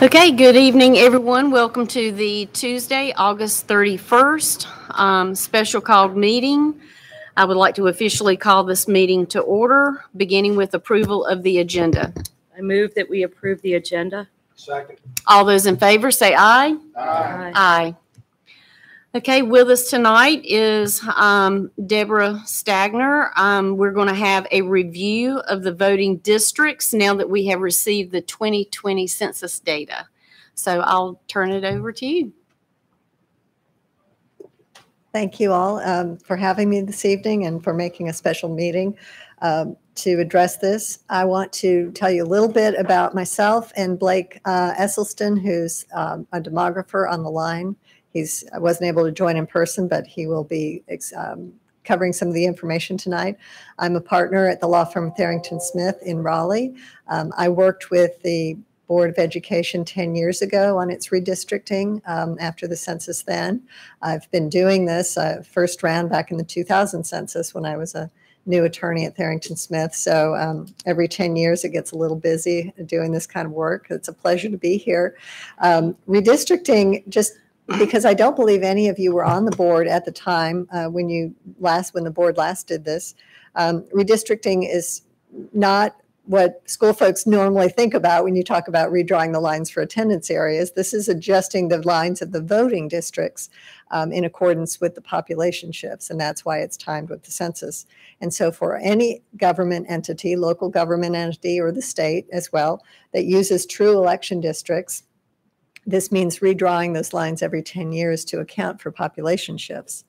Okay, good evening, everyone. Welcome to the Tuesday, August 31st special called meeting. I would like to officially call this meeting to order, beginning with approval of the agenda. I move that we approve the agenda. Second. All those in favor say aye. Aye. Aye. Okay, with us tonight is Deborah Stagner. We're going to have a review of the voting districts now that we have received the 2020 census data. So I'll turn it over to you. Thank you all for having me this evening and for making a special meeting to address this. I want to tell you a little bit about myself and Blake Esselstyn, who's a demographer on the line. I wasn't able to join in person, but he will be covering some of the information tonight. I'm a partner at the law firm Tharrington Smith in Raleigh. I worked with the Board of Education 10 years ago on its redistricting after the census then. I've been doing this first round back in the 2000 census when I was a new attorney at Tharrington Smith. So every 10 years it gets a little busy doing this kind of work. It's a pleasure to be here. Redistricting, just because I don't believe any of you were on the board at the time when the board last did this. Redistricting is not what school folks normally think about when you talk about redrawing the lines for attendance areas. This is adjusting the lines of the voting districts in accordance with the population shifts, and that's why it's timed with the census. And so for any government entity, local government entity or the state as well, that uses true election districts, this means redrawing those lines every 10 years to account for population shifts.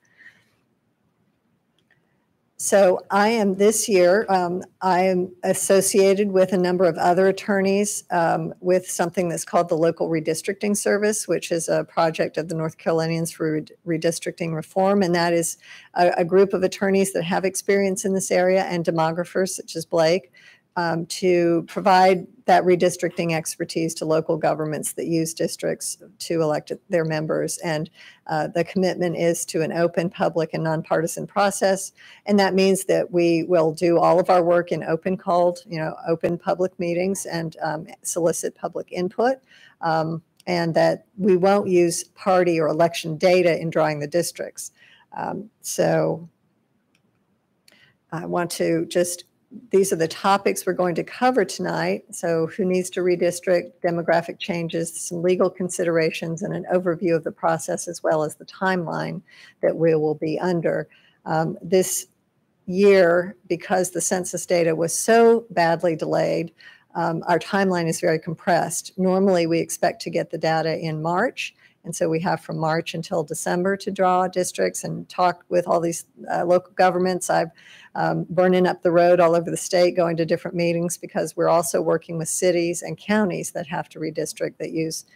So I am this year, I am associated with a number of other attorneys with something that's called the Local Redistricting Service, which is a project of the North Carolinians for Redistricting Reform. And that is a group of attorneys that have experience in this area and demographers such as Blake to provide that redistricting expertise to local governments that use districts to elect their members. And the commitment is to an open, public, and nonpartisan process. And that means that we will do all of our work in open public meetings and solicit public input. And that we won't use party or election data in drawing the districts. So I want to these are the topics we're going to cover tonight. So who needs to redistrict, demographic changes, some legal considerations, and an overview of the process as well as the timeline that we will be under. This year, because the census data was so badly delayed, our timeline is very compressed. Normally we expect to get the data in March. And so we have from March until December to draw districts and talk with all these local governments. I've burning up the road all over the state, going to different meetings because we're also working with cities and counties that have to redistrict that use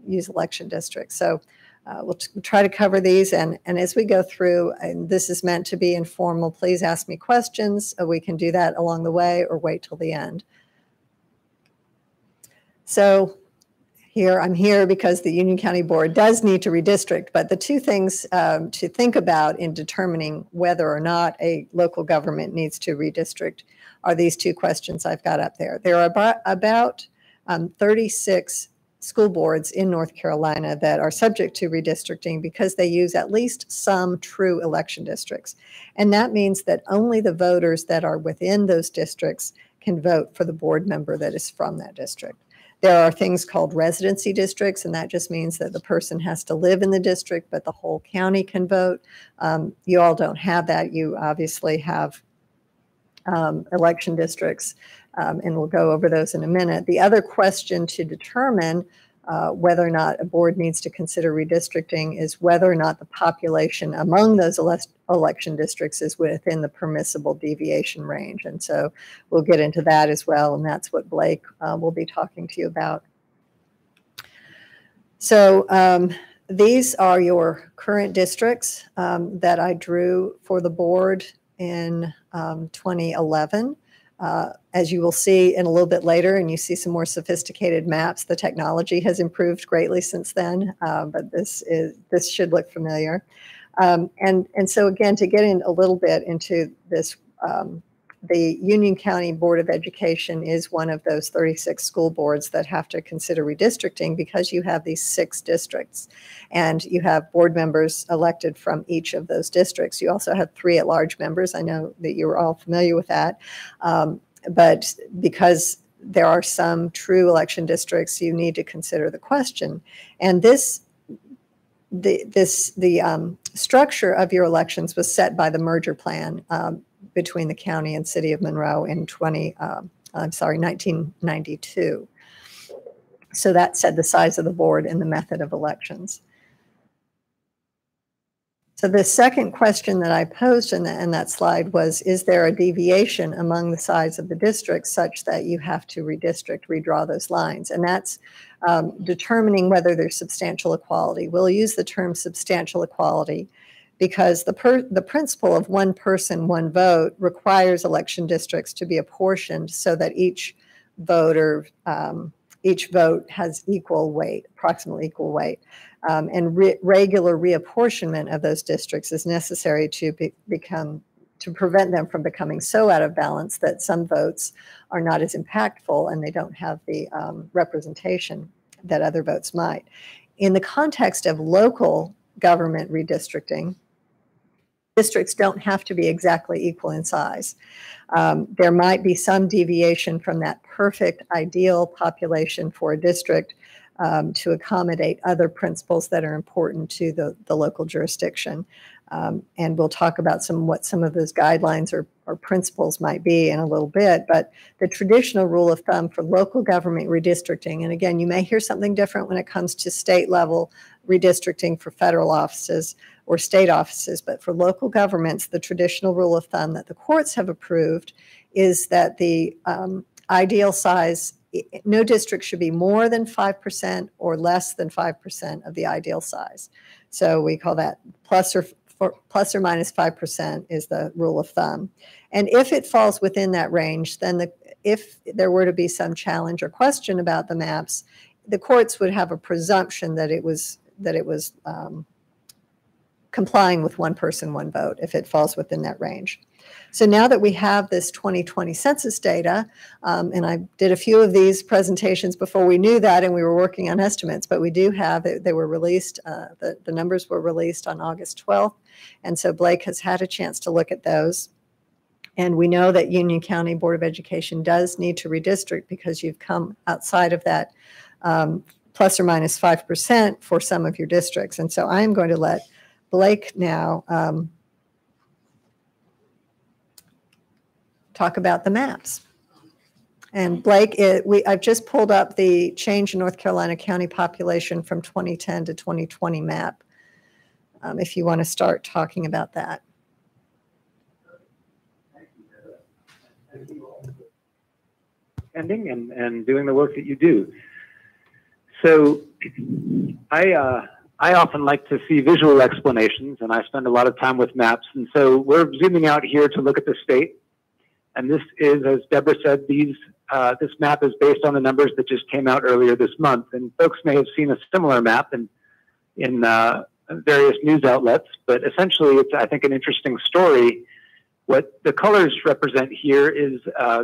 election districts. So we'll try to cover these. And as we go through, and this is meant to be informal, please ask me questions. We can do that along the way or wait till the end. So I'm here because the Union County Board does need to redistrict, but the two things to think about in determining whether or not a local government needs to redistrict are these two questions I've got up there. There are about 36 school boards in North Carolina that are subject to redistricting because they use at least some true election districts. And that means that only the voters that are within those districts can vote for the board member that is from that district. There are things called residency districts, and that just means that the person has to live in the district, but the whole county can vote. You all don't have that. You obviously have election districts, and we'll go over those in a minute. The other question to determine whether or not a board needs to consider redistricting is whether or not the population among those election districts is within the permissible deviation range. And so we'll get into that as well, and that's what Blake will be talking to you about. So these are your current districts that I drew for the board in 2011. As you will see in a little bit later, and you see some more sophisticated maps, the technology has improved greatly since then, but this should look familiar. And so again, to get in a little bit into this the Union County Board of Education is one of those 36 school boards that have to consider redistricting because you have these 6 districts and you have board members elected from each of those districts. You also have 3 at-large members. I know that you're all familiar with that. But because there are some true election districts, you need to consider the question. And the structure of your elections was set by the merger plan between the county and city of Monroe in 1992. So that set the size of the board and the method of elections. So the second question that I posed in that slide was, is there a deviation among the size of the districts such that you have to redistrict, redraw those lines? And that's determining whether there's substantial equality. We'll use the term substantial equality because the principle of one person, one vote requires election districts to be apportioned so that each vote has equal weight, approximately equal weight. And regular reapportionment of those districts is necessary to prevent them from becoming so out of balance that some votes are not as impactful and they don't have the representation that other votes might. In the context of local government redistricting, districts don't have to be exactly equal in size. There might be some deviation from that perfect ideal population for a district to accommodate other principles that are important to the local jurisdiction. And we'll talk about what some of those guidelines or principles might be in a little bit. But the traditional rule of thumb for local government redistricting, and again, you may hear something different when it comes to state level redistricting for federal offices or state offices, but for local governments, the traditional rule of thumb that the courts have approved is that the ideal size, no district should be more than 5% or less than 5% of the ideal size. So we call that plus or minus 5% is the rule of thumb. And if it falls within that range, then if there were to be some challenge or question about the maps, the courts would have a presumption that it was complying with one person, one vote if it falls within that range. So now that we have this 2020 census data, and I did a few of these presentations before we knew that, and we were working on estimates, but we do have, they were released, the numbers were released on August 12th, and so Blake has had a chance to look at those. And we know that Union County Board of Education does need to redistrict because you've come outside of that plus or minus 5% for some of your districts. And so I'm going to let Blake now talk about the maps. And Blake, I've just pulled up the change in North Carolina county population from 2010 to 2020 map, if you want to start talking about that. And doing the work that you do. So I often like to see visual explanations, and I spend a lot of time with maps. And so we're zooming out here to look at the state. And this is, as Deborah said, this map is based on the numbers that just came out earlier this month. And folks may have seen a similar map in various news outlets, but essentially it's, I think, an interesting story. What the colors represent here is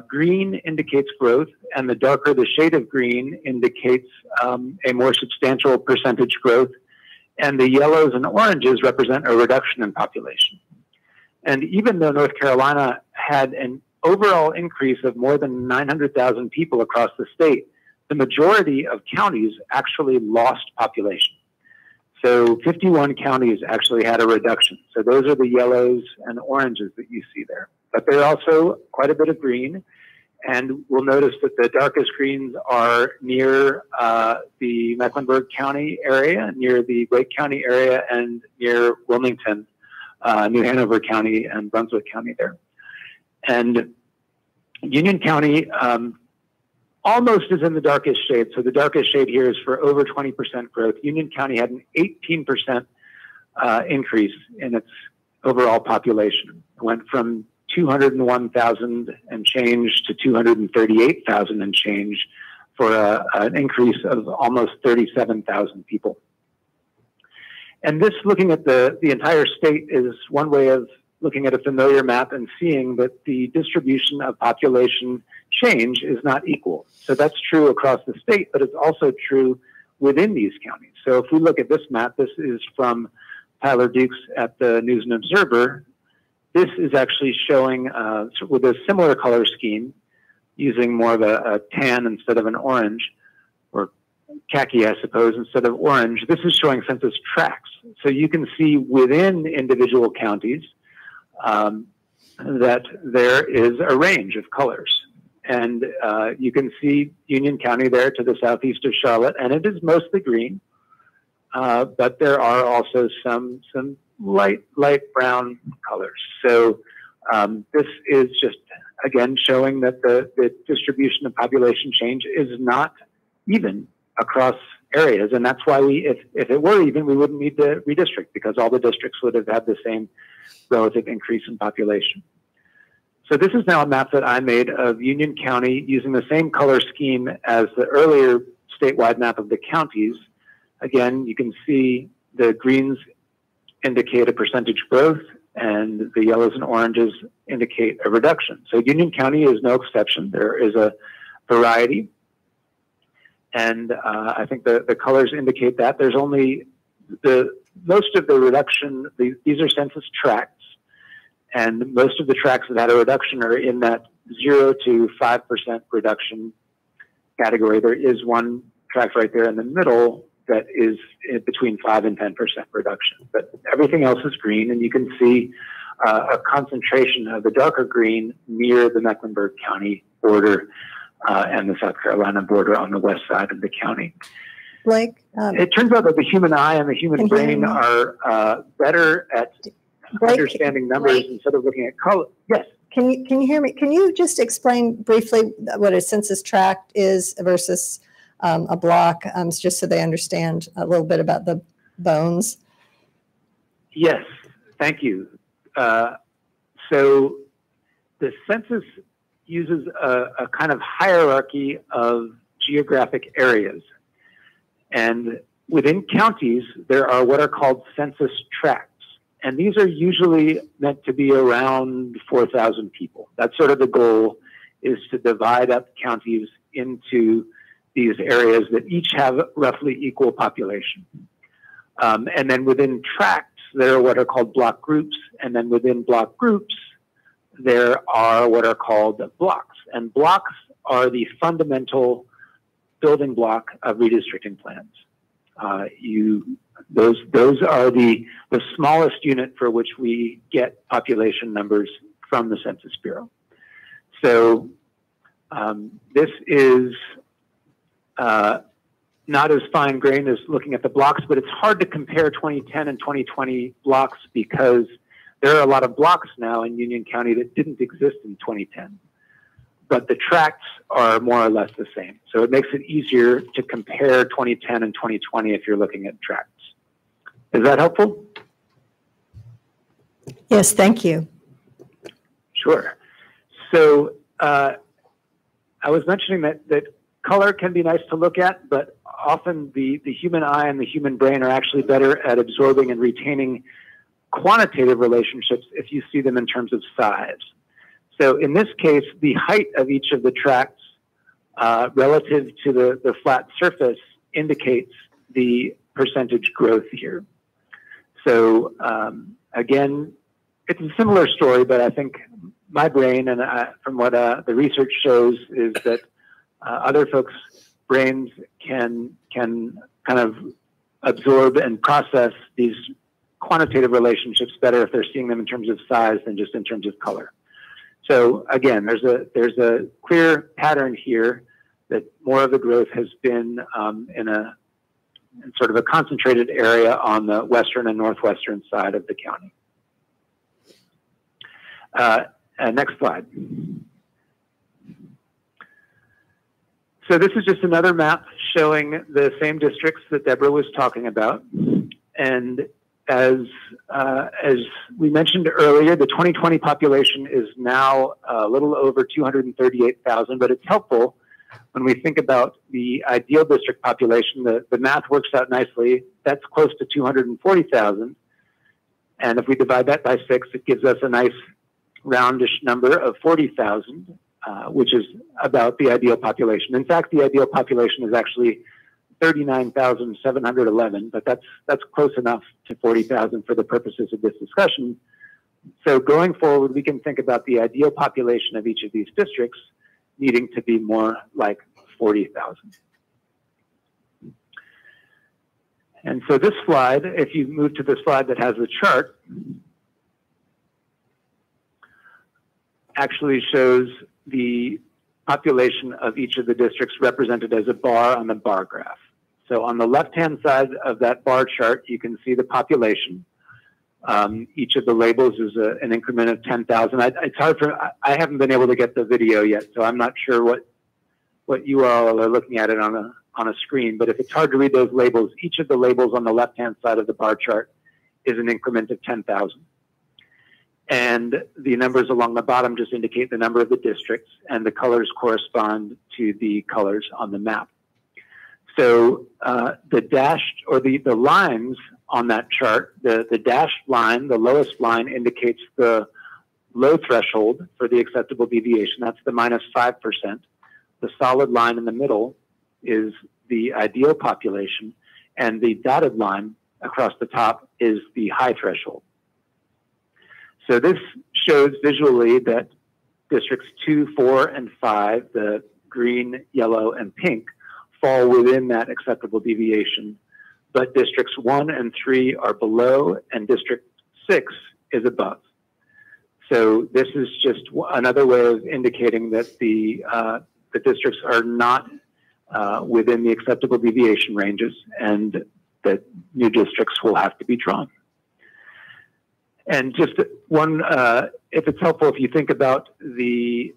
green indicates growth, and the darker the shade of green indicates a more substantial percentage growth, and the yellows and oranges represent a reduction in population. And even though North Carolina had an overall increase of more than 900,000 people across the state, the majority of counties actually lost population. So 51 counties actually had a reduction. So those are the yellows and oranges that you see there. But there are also quite a bit of green. And we'll notice that the darkest greens are near the Mecklenburg County area, near the Wake County area, and near Wilmington, New Hanover County, and Brunswick County there. And Union County almost is in the darkest shade. So the darkest shade here is for over 20% growth. Union County had an 18% increase in its overall population. It went from 201,000 and change to 238,000 and change for an increase of almost 37,000 people. And this, looking at the entire state, is one way of looking at a familiar map and seeing that the distribution of population change is not equal. So that's true across the state, but it's also true within these counties. So if we look at this map, this is from Tyler Dukes at the News and Observer. This is actually showing with a similar color scheme, using more of a tan instead of an orange, or khaki, I suppose, instead of orange. This is showing census tracts. So you can see within individual counties that there is a range of colors. And you can see Union County there to the southeast of Charlotte, and it is mostly green. But there are also some light brown colors. So this is just, again, showing that the distribution of population change is not even across areas. And that's why if it were even, we wouldn't need to redistrict, because all the districts would have had the same relative increase in population. So this is now a map that I made of Union County using the same color scheme as the earlier statewide map of the counties. Again, you can see the greens indicate a percentage growth, and the yellows and oranges indicate a reduction. So Union County is no exception. There is a variety. And I think the colors indicate that. There's only most of the reduction, these are census tracts, and most of the tracts that had a reduction are in that 0 to 5% reduction category. There is one tract right there in the middle that is between 5 and 10% reduction, but everything else is green, and you can see a concentration of the darker green near the Mecklenburg County border and the South Carolina border on the west side of the county. Blake? It turns out that the human eye and the human brain are better at understanding numbers instead of looking at color. Yes. Can you hear me? Can you just explain briefly what a census tract is versus a block, just so they understand a little bit about the bones? Yes, thank you. So the census uses a kind of hierarchy of geographic areas. And within counties, there are what are called census tracts. And these are usually meant to be around 4,000 people. That's sort of the goal, is to divide up counties into these areas that each have roughly equal population. And then within tracts, there are what are called block groups. And then within block groups, there are what are called blocks. And blocks are the fundamental building block of redistricting plans. Those are the smallest unit for which we get population numbers from the Census Bureau. So this is not as fine-grained as looking at the blocks, but it's hard to compare 2010 and 2020 blocks because there are a lot of blocks now in Union County that didn't exist in 2010. But the tracts are more or less the same. So it makes it easier to compare 2010 and 2020 if you're looking at tracts. Is that helpful? Yes, thank you. Sure. So I was mentioning that color can be nice to look at, but often the human eye and the human brain are actually better at absorbing and retaining quantitative relationships if you see them in terms of size. So in this case, the height of each of the tracts relative to the flat surface indicates the percentage growth here. So again, it's a similar story, but I think my brain and from what the research shows is that other folks' brains can kind of absorb and process these quantitative relationships better if they're seeing them in terms of size than just in terms of color. So again, there's a clear pattern here that more of the growth has been in sort of a concentrated area on the western and northwestern side of the county. Next slide. So this is just another map showing the same districts that Deborah was talking about. And as we mentioned earlier, the 2020 population is now a little over 238,000, but it's helpful when we think about the ideal district population. The math works out nicely. That's close to 240,000. And if we divide that by 6, it gives us a nice roundish number of 40,000, which is about the ideal population. In fact, the ideal population is actually 39,711, but that's close enough to 40,000 for the purposes of this discussion. So going forward, we can think about the ideal population of each of these districts needing to be more like 40,000. And so this slide, if you move to the slide that has the chart, actually shows the population of each of the districts represented as a bar on the bar graph. So on the left-hand side of that bar chart, you can see the population. Each of the labels is an increment of 10,000. It's hard for, I haven't been able to get the video yet, so I'm not sure what you all are looking at it on a screen. But if it's hard to read those labels, each of the labels on the left-hand side of the bar chart is an increment of 10,000. And the numbers along the bottom just indicate the number of the districts, and the colors correspond to the colors on the map. So the dashed, or the lines on that chart, the dashed line, the lowest line, indicates the low threshold for the acceptable deviation. That's the -5%. The solid line in the middle is the ideal population, and the dotted line across the top is the high threshold. So this shows visually that districts 2, 4, and 5, the green, yellow, and pink, fall within that acceptable deviation, but districts 1 and 3 are below, and district 6 is above. So this is just another way of indicating that the districts are not within the acceptable deviation ranges, and that new districts will have to be drawn. And just one, if it's helpful, if you think about the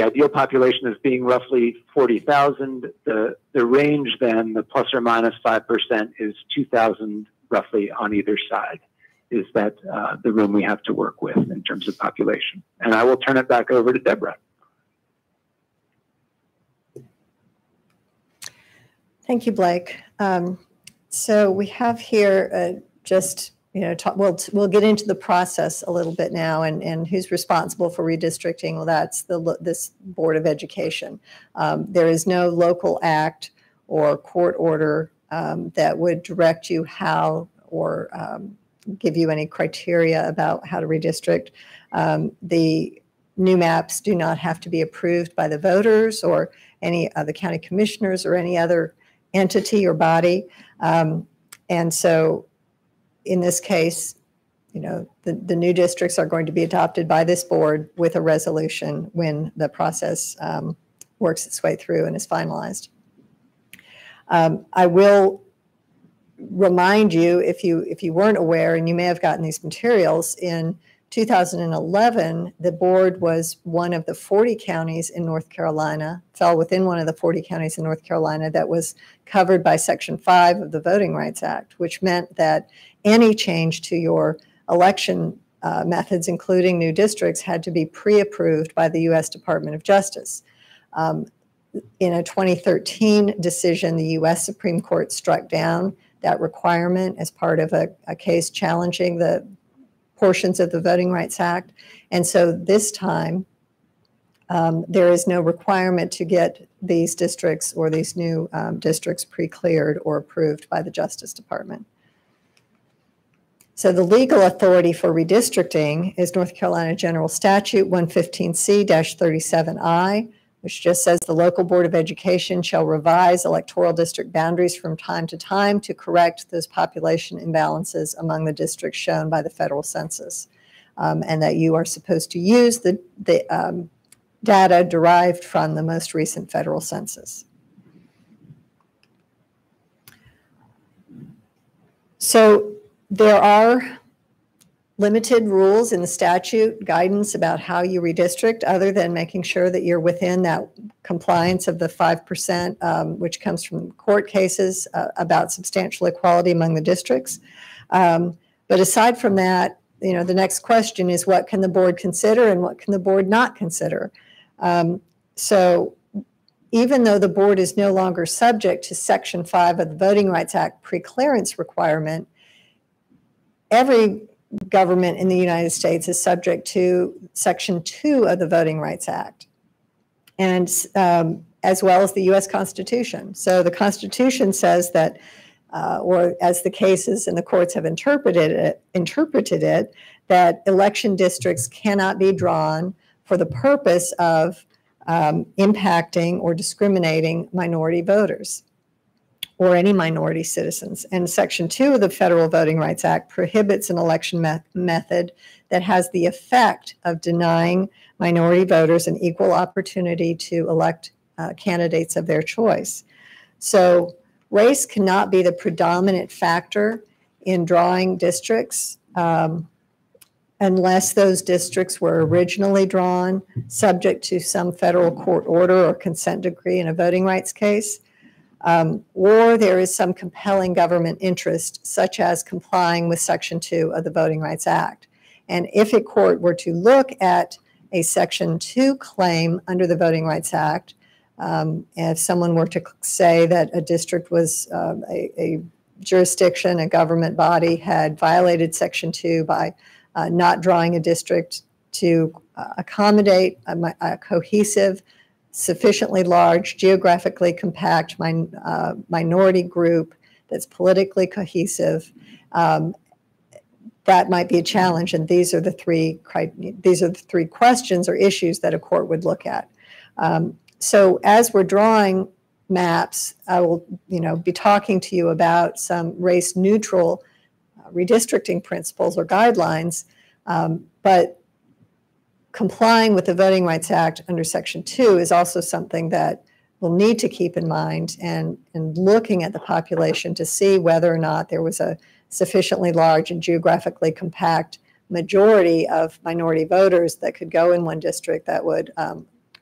ideal population as being roughly 40,000, the range then, the plus or minus 5%, is 2,000 roughly on either side. Is that the room we have to work with in terms of population? And I will turn it back over to Deborah. Thank you, Blake. So we have here just, we'll get into the process a little bit now, and who's responsible for redistricting. Well, that's this Board of Education. There is no local act or court order that would direct you how or give you any criteria about how to redistrict. The new maps do not have to be approved by the voters or any of the county commissioners or any other entity or body. And so in this case, the new districts are going to be adopted by this board with a resolution when the process works its way through and is finalized. I will remind you, if you weren't aware, and you may have gotten these materials, in 2011, the board was one of the 40 counties in North Carolina, fell within one of the 40 counties in North Carolina that was covered by Section 5 of the Voting Rights Act, which meant that any change to your election methods, including new districts, had to be pre-approved by the U.S. Department of Justice. In a 2013 decision, the U.S. Supreme Court struck down that requirement as part of a case challenging the portions of the Voting Rights Act. And so this time, there is no requirement to get these districts or these new districts pre-cleared or approved by the Justice Department. So the legal authority for redistricting is North Carolina General Statute 115C-37I, which just says the local Board of Education shall revise electoral district boundaries from time to time to correct those population imbalances among the districts shown by the federal census, and that you are supposed to use the data derived from the most recent federal census. So there are limited rules in the statute, guidance about how you redistrict, other than making sure that you're within that compliance of the 5%, which comes from court cases about substantial equality among the districts. But aside from that, the next question is, what can the board consider and what can the board not consider? So even though the board is no longer subject to Section 5 of the Voting Rights Act pre-clearance requirement, every government in the United States is subject to Section 2 of the Voting Rights Act, and as well as the U.S. Constitution. So the Constitution says that, or as the cases and the courts have interpreted it, that election districts cannot be drawn for the purpose of impacting or discriminating minority voters or any minority citizens. And Section 2 of the Federal Voting Rights Act prohibits an election method that has the effect of denying minority voters an equal opportunity to elect candidates of their choice. So race cannot be the predominant factor in drawing districts unless those districts were originally drawn subject to some federal court order or consent decree in a voting rights case, or there is some compelling government interest, such as complying with Section 2 of the Voting Rights Act. And if a court were to look at a Section 2 claim under the Voting Rights Act, if someone were to say that a district was a jurisdiction, a government body had violated Section 2 by not drawing a district to accommodate a cohesive, sufficiently large, geographically compact minority group that's politically cohesive, that might be a challenge. And these are the three questions or issues that a court would look at. So as we're drawing maps, I will be talking to you about some race-neutral redistricting principles or guidelines, but complying with the Voting Rights Act under Section 2 is also something that we'll need to keep in mind, and looking at the population to see whether or not there was a sufficiently large and geographically compact majority of minority voters that could go in one district that would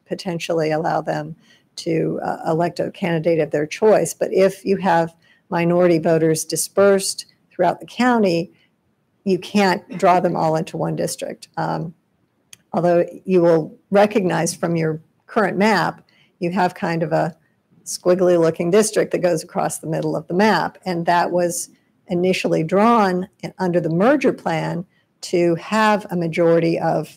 potentially allow them to elect a candidate of their choice. But if you have minority voters dispersed throughout the county, you can't draw them all into one district. Although you will recognize from your current map, you have kind of a squiggly looking district that goes across the middle of the map. And that was initially drawn under the merger plan to have a majority of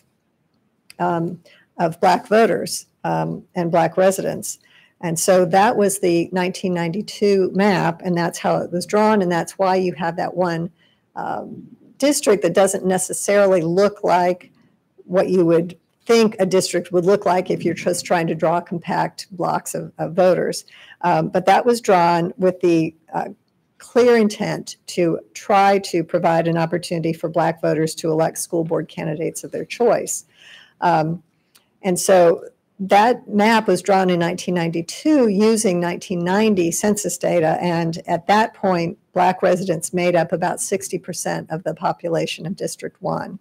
Black voters and Black residents. And so that was the 1992 map, and that's how it was drawn, and that's why you have that one district that doesn't necessarily look like what you would think a district would look like if you're just trying to draw compact blocks of voters. But that was drawn with the clear intent to try to provide an opportunity for Black voters to elect school board candidates of their choice. And so that map was drawn in 1992 using 1990 census data, and at that point, Black residents made up about 60% of the population of District 1.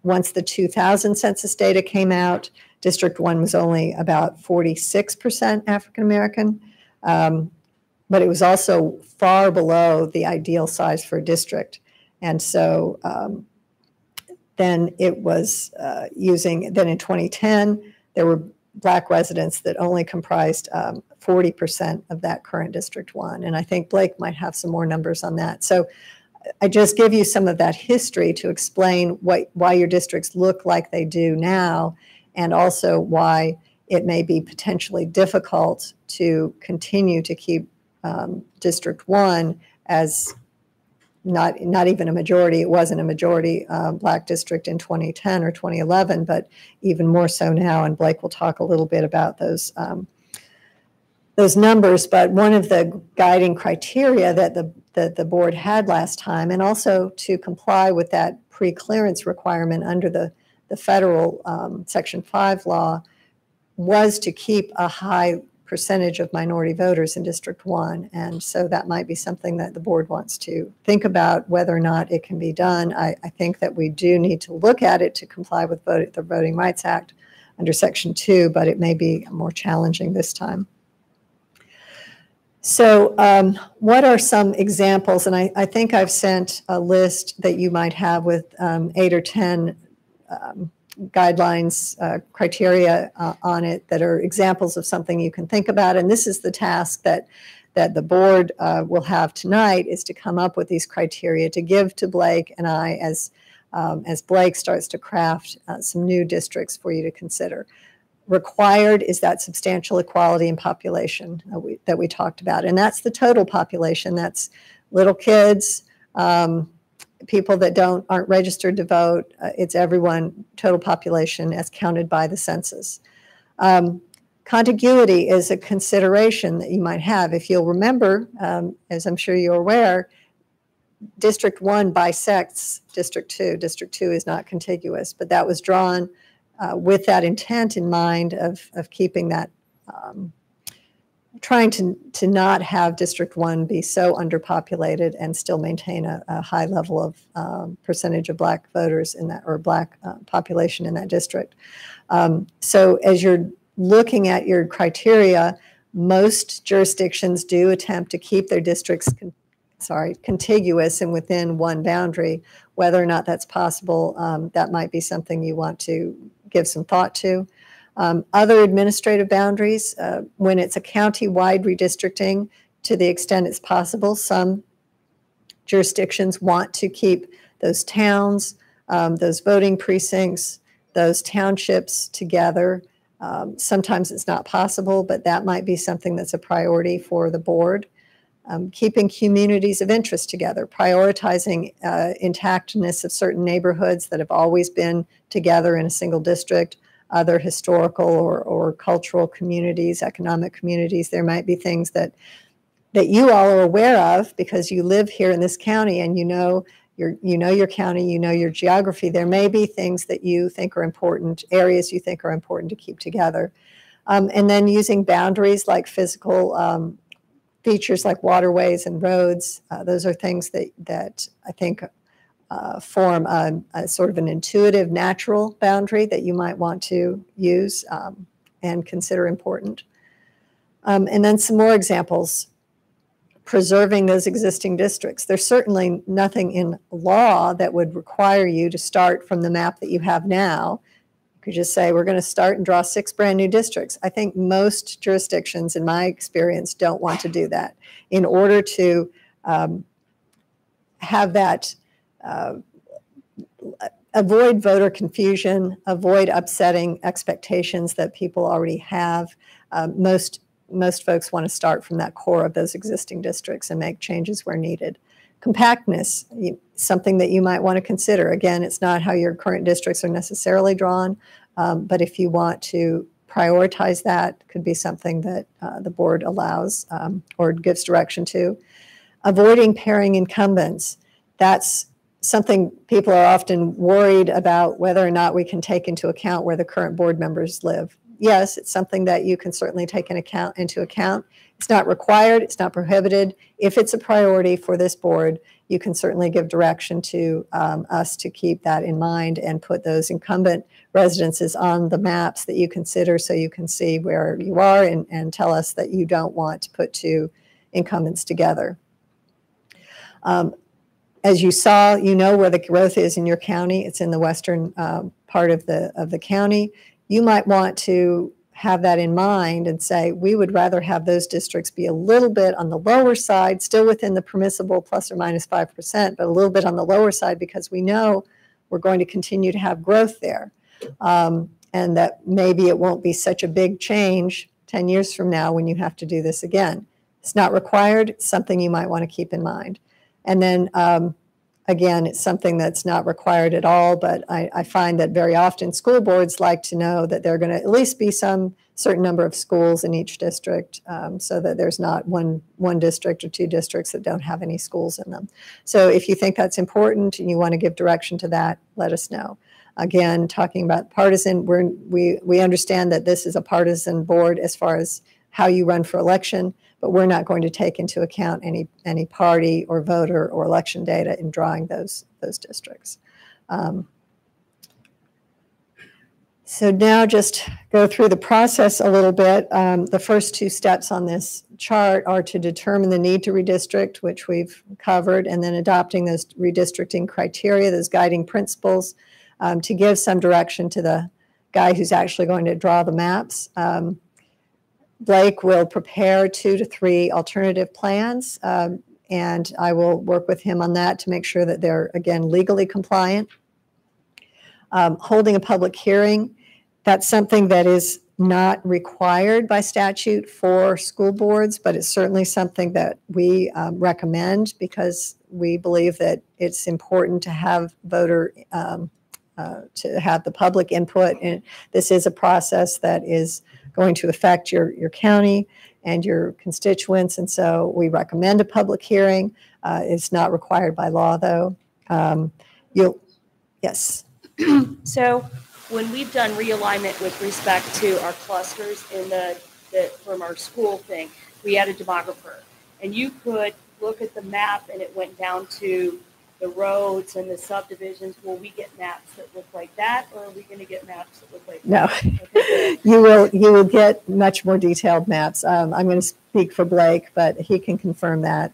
Once the 2000 census data came out, District 1 was only about 46% African American, but it was also far below the ideal size for a district. And so then it was then in 2010, there were Black residents that only comprised 40% of that current District 1. And I think Blake might have some more numbers on that. So I just give you some of that history to explain why your districts look like they do now, and also why it may be potentially difficult to continue to keep District 1 as not even a majority. It wasn't a majority Black district in 2010 or 2011, but even more so now. And Blake will talk a little bit about those numbers. But one of the guiding criteria that the board had last time, and also to comply with that pre-clearance requirement under the federal Section 5 law, was to keep a high percentage of minority voters in District 1. And so that might be something that the board wants to think about, whether or not it can be done. I think that we do need to look at it to comply with the Voting Rights Act under Section 2, but it may be more challenging this time. So what are some examples? And I think I've sent a list that you might have with 8 or 10 guidelines, criteria on it that are examples of something you can think about. And this is the task that that the board will have tonight is to come up with these criteria to give to Blake and I as Blake starts to craft some new districts for you to consider. Required is that substantial equality in population that we talked about, and that's the total population. That's little kids, people that aren't registered to vote. It's everyone, total population as counted by the census. Contiguity is a consideration that you might have. If you'll remember, as I'm sure you're aware, District 1 bisects District 2. District 2 is not contiguous, but that was drawn with that intent in mind of keeping that, trying to not have District 1 be so underpopulated and still maintain a high level of percentage of Black voters in that, or Black population in that district. So as you're looking at your criteria, most jurisdictions do attempt to keep their districts contiguous and within one boundary. Whether or not that's possible, that might be something you want to give some thought to. Other administrative boundaries, when it's a county-wide redistricting, to the extent it's possible, some jurisdictions want to keep those towns, those voting precincts, those townships together. Sometimes it's not possible, but that might be something that's a priority for the board. Keeping communities of interest together, prioritizing intactness of certain neighborhoods that have always been together in a single district, other historical or cultural communities, economic communities. There might be things that you all are aware of because you live here in this county and you know your county, you know your geography. There may be things that you think are important, areas you think are important to keep together. And then using boundaries like physical features like waterways and roads. Those are things that I think form a sort of an intuitive, natural boundary that you might want to use and consider important. And then some more examples. Preserving those existing districts. There's certainly nothing in law that would require you to start from the map that you have now. You could just say, we're going to start and draw 6 brand new districts. I think most jurisdictions, in my experience, don't want to do that. In order to have that, avoid voter confusion, avoid upsetting expectations that people already have, most folks want to start from that core of those existing districts and make changes where needed. Compactness, something that you might want to consider. Again, it's not how your current districts are necessarily drawn, but if you want to prioritize that, could be something that the board allows or gives direction to. Avoiding pairing incumbents. That's something people are often worried about, whether or not we can take into account where the current board members live. Yes, it's something that you can certainly take into account. It's not required, it's not prohibited. If it's a priority for this board, you can certainly give direction to us to keep that in mind and put those incumbent residences on the maps that you consider so you can see where you are and tell us that you don't want to put 2 incumbents together. As you saw, you know where the growth is in your county. It's in the western part of the county. You might want to have that in mind and say, we would rather have those districts be a little bit on the lower side, still within the permissible plus or minus 5%, but a little bit on the lower side because we know we're going to continue to have growth there. And that maybe it won't be such a big change 10 years from now when you have to do this again. It's not required. It's something you might want to keep in mind. And then again, it's something that's not required at all, but I find that very often school boards like to know that there are going to at least be some certain number of schools in each district so that there's not one district or 2 districts that don't have any schools in them. So if you think that's important and you want to give direction to that, let us know. Again, talking about partisan, we understand that this is a partisan board as far as how you run for election, but we're not going to take into account any party or voter or election data in drawing those districts. So now just go through the process a little bit. The first 2 steps on this chart are to determine the need to redistrict, which we've covered, and then adopting those redistricting criteria, those guiding principles, to give some direction to the guy who's actually going to draw the maps. Blake will prepare 2 to 3 alternative plans, and I will work with him on that to make sure that they're, again, legally compliant. Holding a public hearing, that's something that is not required by statute for school boards, but it's certainly something that we recommend because we believe that it's important to have to have the public input. And this is a process that is going to affect your county and your constituents. And so we recommend a public hearing. It's not required by law, though. Yes. So when we've done realignment with respect to our clusters in from our school thing, we had a demographer, and you could look at the map and it went down to the roads and the subdivisions. Will we get maps that look like that, or are we going to get maps that look like that? No, Okay. you will get much more detailed maps. I'm going to speak for Blake, but he can confirm that.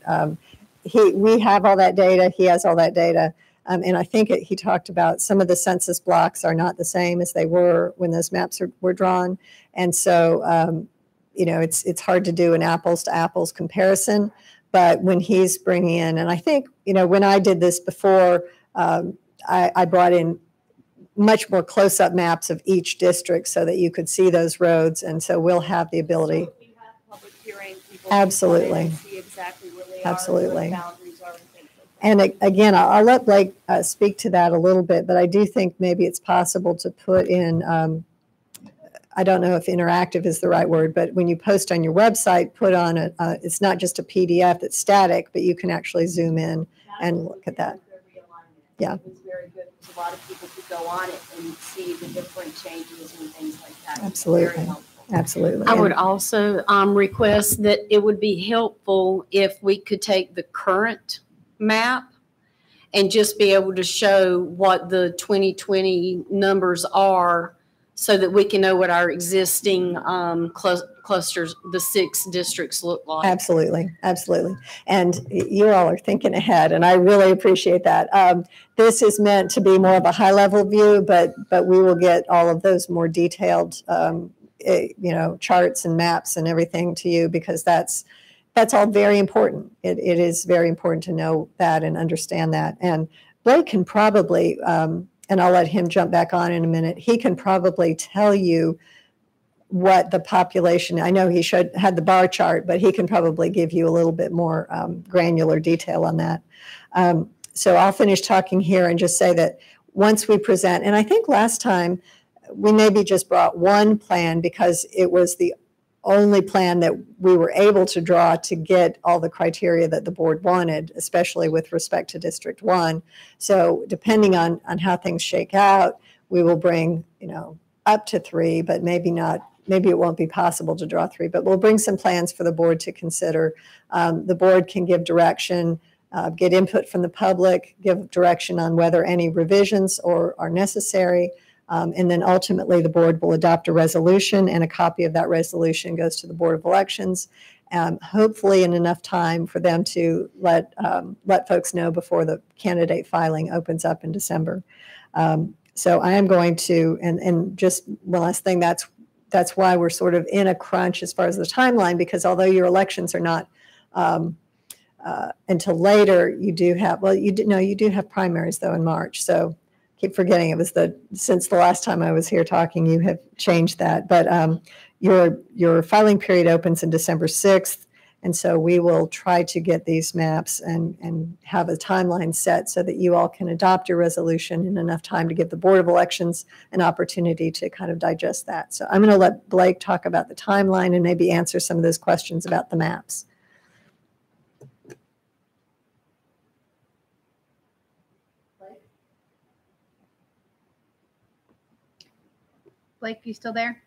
We have all that data. He has all that data. And I think he talked about some of the census blocks are not the same as they were when those maps were drawn. And so, it's hard to do an apples to apples comparison. But when he's bringing in, and I think, when I did this before, I brought in much more close-up maps of each district so that you could see those roads. And so we'll have the ability. So if we have public hearing, people Absolutely. can come in and see exactly where they Absolutely. are, where the boundaries are. And again, I'll let Blake speak to that a little bit, but I do think maybe it's possible to put in, I don't know if interactive is the right word, but when you post on your website, put on it's not just a PDF that's static, but you can actually zoom in and look at that. Yeah. It was very good because a lot of people could go on it and see the different changes and things like that. Absolutely. Very helpful. Absolutely. I would also request that it would be helpful if we could take the current map and just be able to show what the 2020 numbers are so that we can know what our existing clusters, the 6 districts look like. Absolutely. Absolutely. And you all are thinking ahead, and I really appreciate that. This is meant to be more of a high level view, but we will get all of those more detailed, charts and maps and everything to you, because that's all very important. It is very important to know that and understand that. And Blake can probably, and I'll let him jump back on in a minute, he can probably tell you what the population, I know he had the bar chart, but he can probably give you a little bit more granular detail on that. So I'll finish talking here and just say that once we present, and I think last time we maybe just brought one plan because it was the only plan that we were able to draw to get all the criteria that the board wanted, especially with respect to District 1. So depending on how things shake out, we will bring, up to 3, but maybe it won't be possible to draw 3, but we'll bring some plans for the board to consider. The board can give direction, get input from the public, give direction on whether any revisions are necessary. And then ultimately the board will adopt a resolution, and a copy of that resolution goes to the Board of Elections, hopefully in enough time for them to let folks know before the candidate filing opens up in December. So I am going to, and just one last thing, that's why we're sort of in a crunch as far as the timeline, because although your elections are not until later, you do have primaries though in March. So keep forgetting since the last time I was here talking, you have changed that. But your filing period opens in December 6th. And so we will try to get these maps and have a timeline set so that you all can adopt your resolution in enough time to give the Board of Elections an opportunity to kind of digest that. So I'm going to let Blake talk about the timeline and maybe answer some of those questions about the maps. Blake, you still there?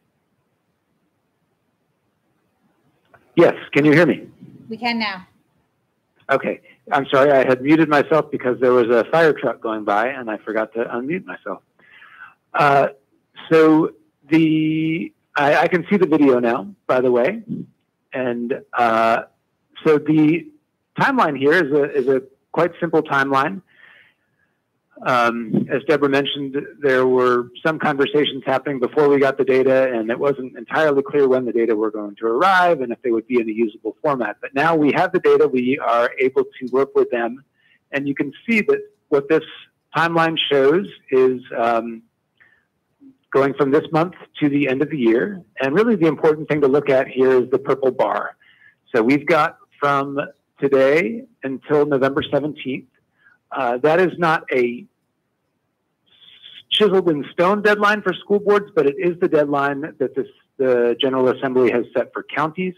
Yes, can you hear me? We can now. Okay, I'm sorry, I had muted myself because there was a fire truck going by and I forgot to unmute myself. So I can see the video now, by the way. And so the timeline here is a quite simple timeline. As Deborah mentioned, there were some conversations happening before we got the data, and it wasn't entirely clear when the data were going to arrive and if they would be in a usable format. But now we have the data, we are able to work with them, and you can see that what this timeline shows is going from this month to the end of the year. And really the important thing to look at here is the purple bar. So we've got from today until November 17th. That is not a chiseled in stone deadline for school boards, but it is the deadline that the General Assembly has set for counties.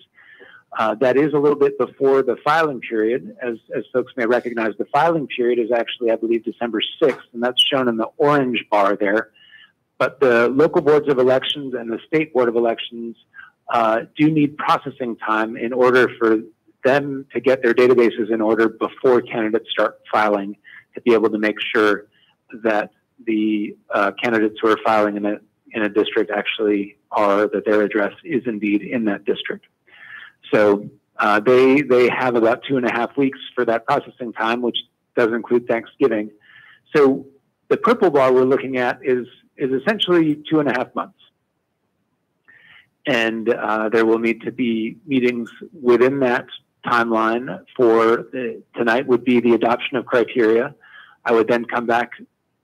That is a little bit before the filing period. As folks may recognize, the filing period is actually, I believe, December 6th, and that's shown in the orange bar there. But the local boards of elections and the state board of elections do need processing time in order for them to get their databases in order before candidates start filing, to be able to make sure that the candidates who are filing in a district actually are, that their address is indeed in that district. So they have about 2.5 weeks for that processing time, which does include Thanksgiving. So the purple bar we're looking at is essentially 2.5 months. And there will need to be meetings within that timeline. For tonight would be the adoption of criteria. I would then come back,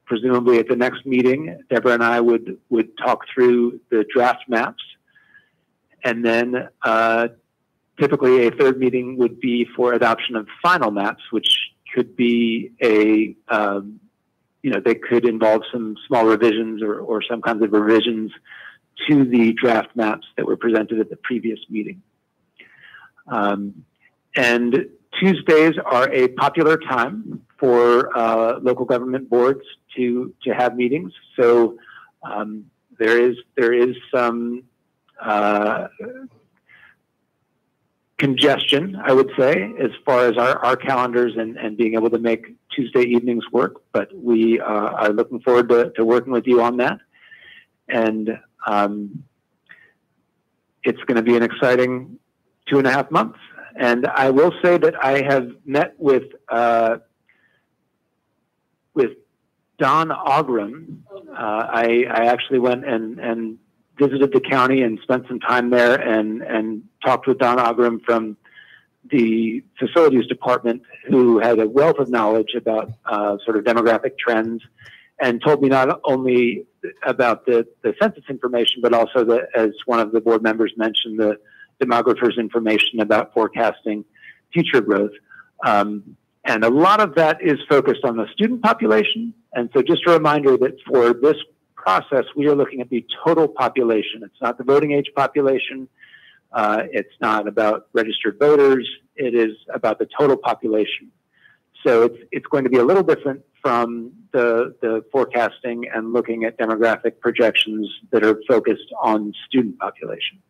presumably at the next meeting. Deborah and I would talk through the draft maps. And then typically a third meeting would be for adoption of final maps, which could be a, they could involve some small revisions or some kinds of revisions to the draft maps that were presented at the previous meeting. And Tuesdays are a popular time for local government boards to have meetings. So there is some congestion, I would say, as far as our calendars and being able to make Tuesday evenings work. But we are looking forward to working with you on that. And it's going to be an exciting 2.5 months. And I will say that I have met with Don Ogrum. I actually went and visited the county and spent some time there and talked with Don Ogrum from the facilities department, who had a wealth of knowledge about sort of demographic trends, and told me not only about the census information, but also as one of the board members mentioned, the demographer's information about forecasting future growth. And a lot of that is focused on the student population. And so just a reminder that for this process, we are looking at the total population. It's not the voting age population. It's not about registered voters. It is about the total population. So it's going to be a little different from the forecasting and looking at demographic projections that are focused on student population.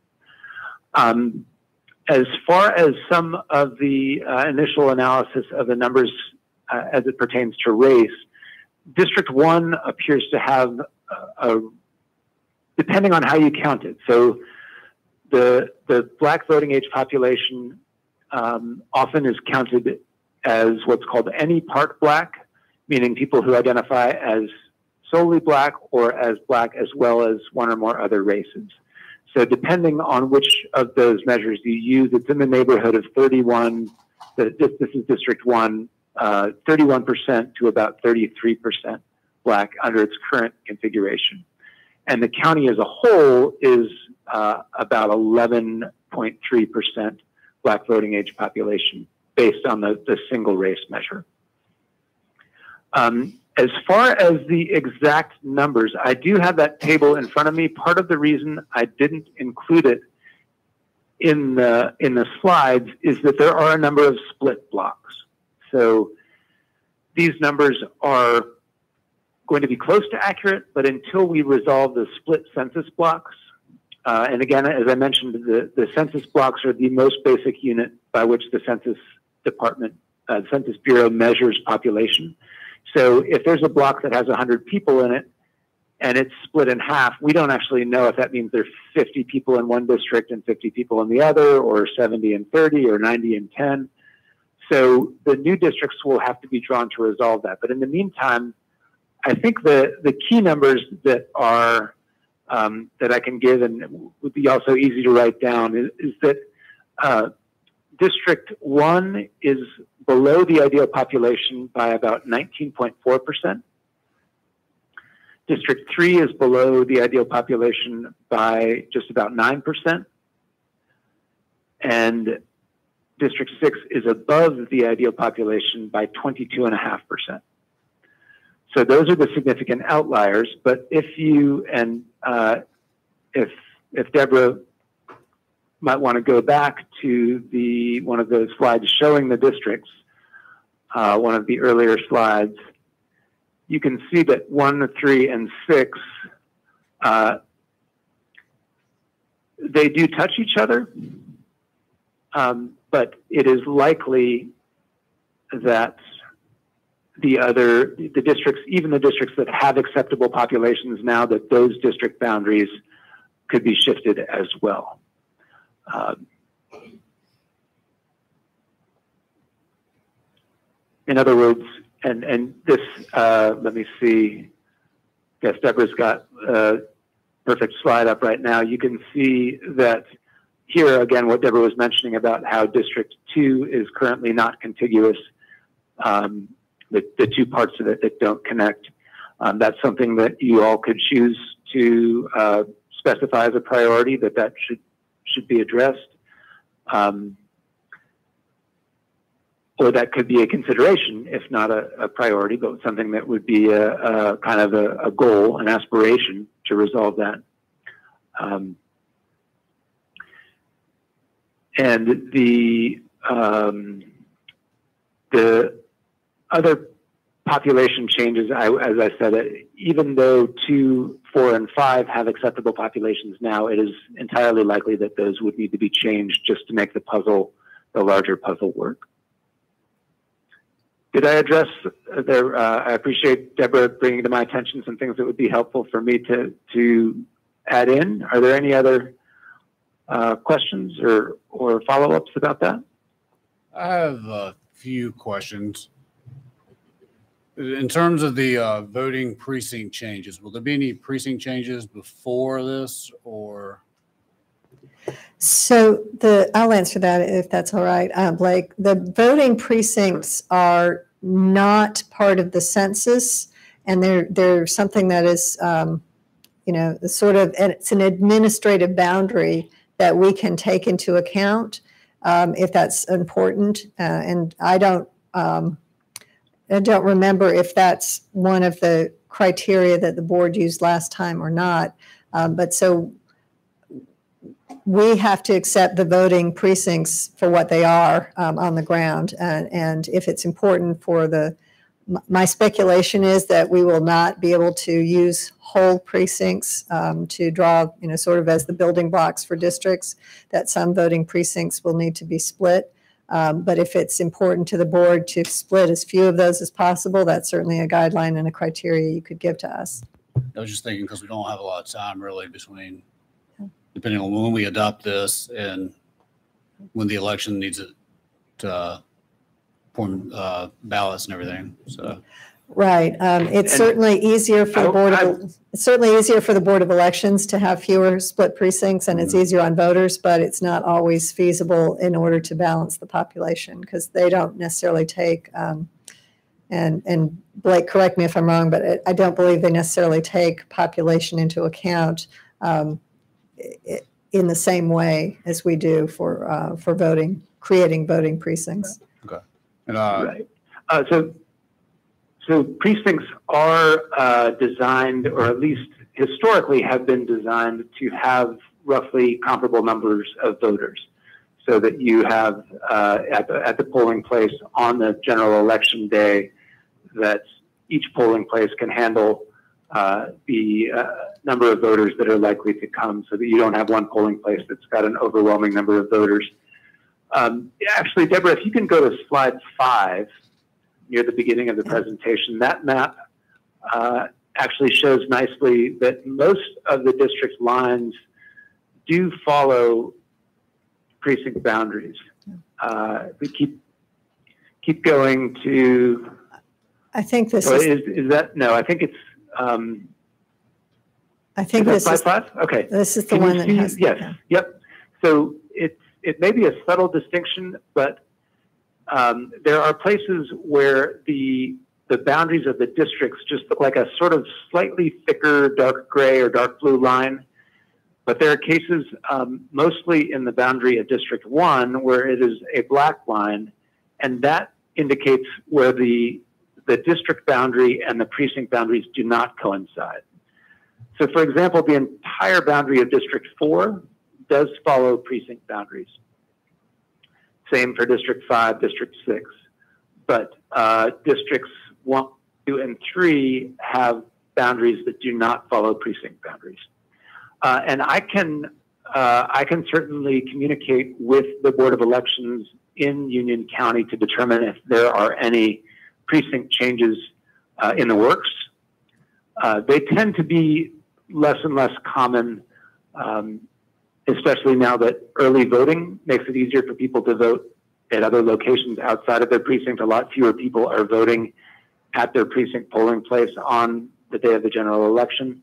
As far as some of the initial analysis of the numbers as it pertains to race, District 1 appears to have depending on how you count it. So the Black voting age population often is counted as what's called any part Black, meaning people who identify as solely Black or as Black as well as one or more other races. So depending on which of those measures you use, it's in the neighborhood of 31, this is District 1, 31% to about 33% Black under its current configuration. And the county as a whole is about 11.3% Black voting age population based on the single race measure. As far as the exact numbers, I do have that table in front of me. Part of the reason I didn't include it in the slides is that there are a number of split blocks. So these numbers are going to be close to accurate, but until we resolve the split census blocks, and again, as I mentioned, the census blocks are the most basic unit by which the Census Department, Census Bureau measures population. So if there's a block that has 100 people in it and it's split in half, we don't actually know if that means there's 50 people in one district and 50 people in the other, or 70 and 30, or 90 and 10. So the new districts will have to be drawn to resolve that. But in the meantime, I think the key numbers that are that I can give and would be also easy to write down is that District 1 is below the ideal population by about 19.4%. District 3 is below the ideal population by just about 9%. And District 6 is above the ideal population by 22.5%. So those are the significant outliers. But if you, and if Deborah might want to go back to one of those slides showing the districts, one of the earlier slides, you can see that 1, 3, and 6, they do touch each other, but it is likely that the districts, even the districts that have acceptable populations now, that those district boundaries could be shifted as well. In other words, and this, let me see, yes, Deborah's got a perfect slide up right now. You can see that here, again, what Deborah was mentioning about how District 2 is currently not contiguous, the two parts of it that don't connect. That's something that you all could choose to specify as a priority, that should be addressed. Or that could be a consideration, if not a priority, but something that would be a kind of a goal, an aspiration to resolve that. And the other population changes, as I said, even though 2, 4, and 5 have acceptable populations now, it is entirely likely that those would need to be changed just to make the larger puzzle work. Did I address there? I appreciate Deborah bringing to my attention some things that would be helpful for me to add in. Are there any other questions or follow-ups about that? I have a few questions. In terms of the voting precinct changes, will there be any precinct changes before this, or? So I'll answer that if that's all right, Blake. The voting precincts are not part of the census, and they're something that is, it's an administrative boundary that we can take into account if that's important. And I don't remember if that's one of the criteria that the board used last time or not. But so we have to accept the voting precincts for what they are on the ground. And if it's important for my speculation is that we will not be able to use whole precincts to draw, sort of as the building blocks for districts, that some voting precincts will need to be split. But if it's important to the board to split as few of those as possible, that's certainly a guideline and a criteria you could give to us. I was just thinking, because we don't have a lot of time really between, depending on when we adopt this and when the election needs it to form ballots and everything. So. Right. It's certainly easier for the Board of Elections to have fewer split precincts, and it's easier on voters, but it's not always feasible in order to balance the population, because they don't necessarily take, and Blake, correct me if I'm wrong, but I don't believe they necessarily take population into account in the same way as we do for voting, creating voting precincts. Okay. And, right. So precincts are designed, or at least historically have been designed to have roughly comparable numbers of voters, so that you have at the polling place on the general election day, that each polling place can handle the number of voters that are likely to come, so that you don't have one polling place that's got an overwhelming number of voters. Actually, Deborah, if you can go to slide 5, near the beginning of the presentation, that map actually shows nicely that most of the district lines do follow precinct boundaries. We keep going to I think this Or is, is that, no, I think it's, I think is this that is, 5-5? Okay. this is the Can one you that see? has. Yes, yeah. yep. So it may be a subtle distinction, but there are places where the boundaries of the districts just look like a sort of slightly thicker dark gray or dark blue line. But there are cases, mostly in the boundary of District 1, where it is a black line, and that indicates where the district boundary and the precinct boundaries do not coincide. So for example, the entire boundary of District 4 does follow precinct boundaries. Same for District 5, District 6. But Districts 1, 2, and 3 have boundaries that do not follow precinct boundaries. And I can certainly communicate with the Board of Elections in Union County to determine if there are any precinct changes in the works. They tend to be less and less common, especially now that early voting makes it easier for people to vote at other locations outside of their precinct. A lot fewer people are voting at their precinct polling place on the day of the general election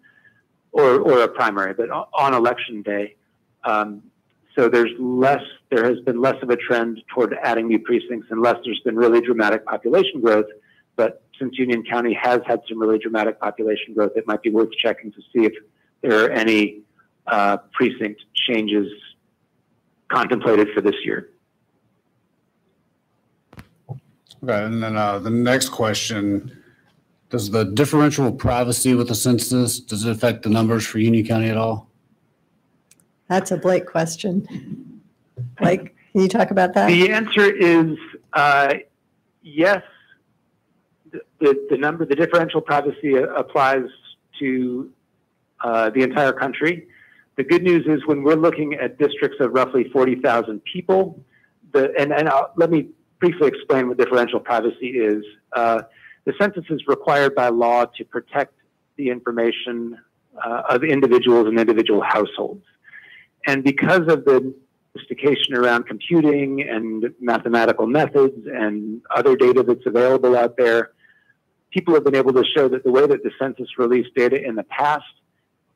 or a primary, but on election day. So there has been less of a trend toward adding new precincts unless there's been really dramatic population growth. But since Union County has had some really dramatic population growth, it might be worth checking to see if there are any precinct changes contemplated for this year. Okay, and then the next question, does the differential privacy with the census, does it affect the numbers for Union County at all? That's a Blake question. Blake, can you talk about that? The answer is yes. The differential privacy applies to the entire country. The good news is when we're looking at districts of roughly 40,000 people, let me briefly explain what differential privacy is. The census is required by law to protect the information of individuals and individual households. And because of the sophistication around computing and mathematical methods and other data that's available out there, people have been able to show that the way that the census released data in the past,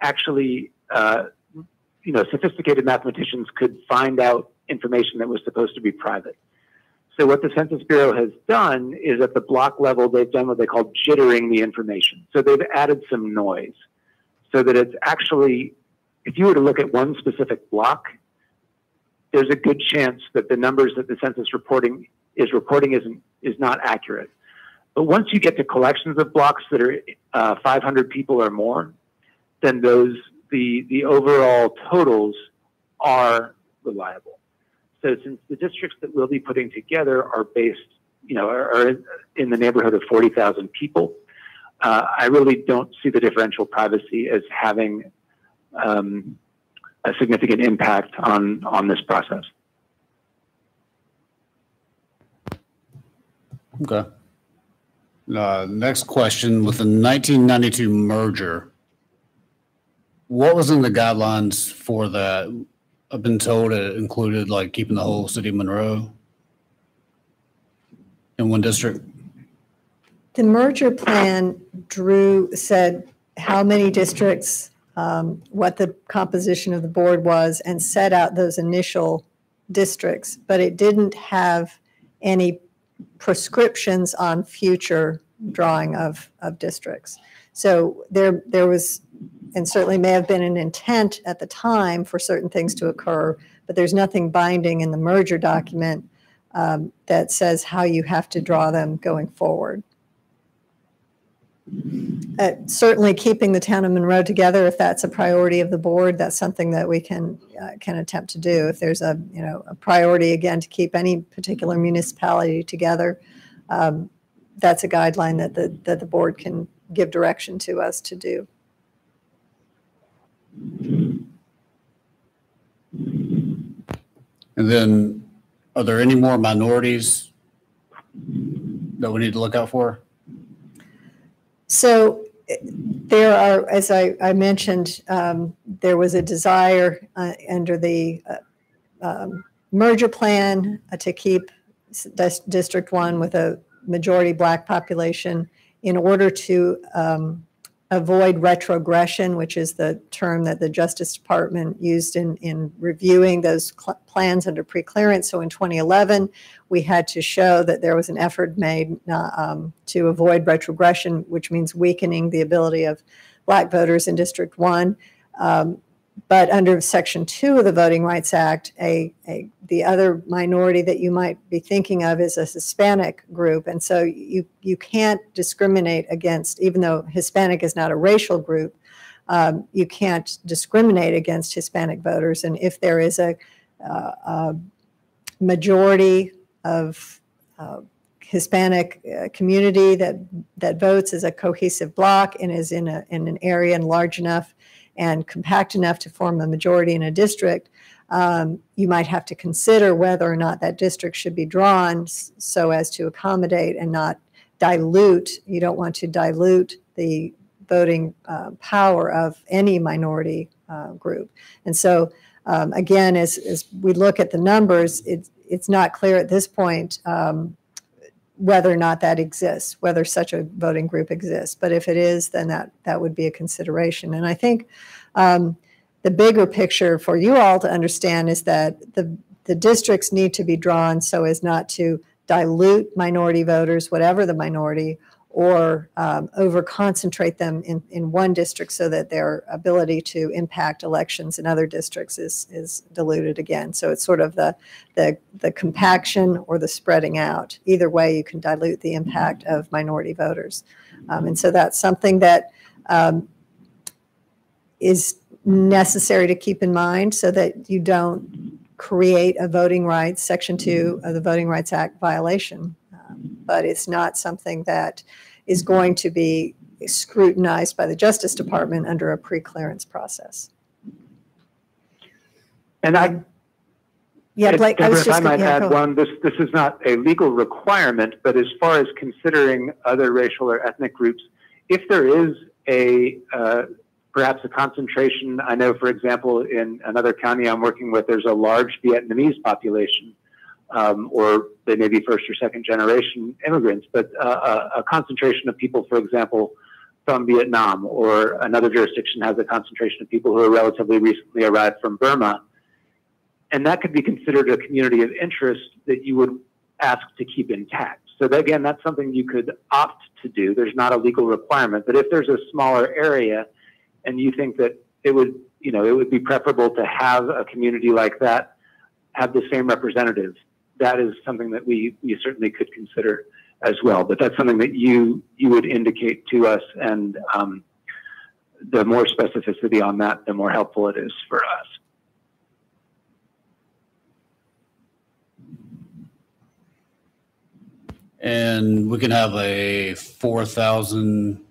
actually, sophisticated mathematicians could find out information that was supposed to be private. So what the Census Bureau has done is at the block level, they've done what they call jittering the information. So they've added some noise so that it's actually, if you were to look at one specific block, there's a good chance that the numbers that the census is not accurate. But once you get to collections of blocks that are 500 people or more, then the overall totals are reliable. So since the districts that we'll be putting together are based, are in the neighborhood of 40,000 people, I really don't see the differential privacy as having a significant impact on this process. Okay. Next question, with the 1992 merger, what was in the guidelines for that? I've been told it included like keeping the whole city of Monroe in one district. The merger plan said how many districts, what the composition of the board was, and set out those initial districts, but it didn't have any prescriptions on future drawing of districts. So there was, and certainly may have been an intent at the time for certain things to occur, but there's nothing binding in the merger document that says how you have to draw them going forward. Certainly keeping the town of Monroe together, if that's a priority of the board, that's something that we can attempt to do. If there's a priority, again, to keep any particular municipality together, that's a guideline that the board can give direction to us to do. And then, are there any more minorities that we need to look out for? So there are, as I mentioned, there was a desire under the merger plan to keep District 1 with a majority Black population in order to avoid retrogression, which is the term that the Justice Department used in reviewing those plans under preclearance. So in 2011, we had to show that there was an effort made to avoid retrogression, which means weakening the ability of Black voters in District 1. But under Section 2 of the Voting Rights Act, the other minority that you might be thinking of is a Hispanic group. And so you can't discriminate against, even though Hispanic is not a racial group, you can't discriminate against Hispanic voters. And if there is a majority of Hispanic community that votes as a cohesive block and is in an area and large enough and compact enough to form a majority in a district, you might have to consider whether or not that district should be drawn so as to accommodate and not dilute. You don't want to dilute the voting power of any minority group. And so, again, as we look at the numbers, it's not clear at this point whether or not that exists, whether such a voting group exists. But if it is, then that would be a consideration. And I think the bigger picture for you all to understand is that the districts need to be drawn so as not to dilute minority voters, whatever the minority, or over-concentrate them in one district so that their ability to impact elections in other districts is diluted again. So it's sort of the compaction or the spreading out. Either way, you can dilute the impact of minority voters. And so that's something that is necessary to keep in mind so that you don't create a voting rights, Section 2 of the Voting Rights Act violation. But it's not something that is going to be scrutinized by the Justice Department under a pre-clearance process. And Blake, I was just if I might add go. one, this is not a legal requirement, but as far as considering other racial or ethnic groups, if there is perhaps a concentration, I know, for example, in another county I'm working with, there's a large Vietnamese population. Or they may be first or second generation immigrants, but a concentration of people, for example, from Vietnam, or another jurisdiction has a concentration of people who are relatively recently arrived from Burma. And that could be considered a community of interest that you would ask to keep intact. So that, again, that's something you could opt to do. There's not a legal requirement, but if there's a smaller area and you think that it would be preferable to have a community like that have the same representatives, that is something that we certainly could consider as well. But that's something that you would indicate to us, and the more specificity on that, the more helpful it is for us. And we can have a 4,000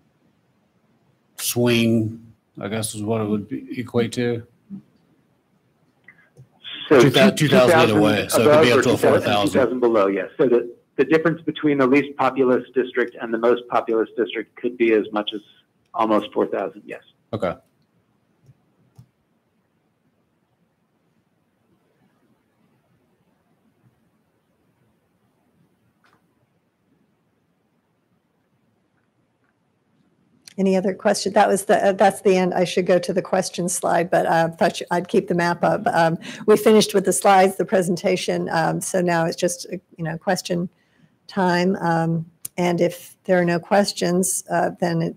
swing, I guess is what it would equate to. So 2,000 either way, so it could be up to 4,000. 2,000 below, yes. So the difference between the least populous district and the most populous district could be as much as almost 4,000, yes. Okay. Any other question? That's the end. I should go to the question slide, but I thought I'd keep the map up. We finished with the slides, the presentation, so now it's just question time. And if there are no questions, then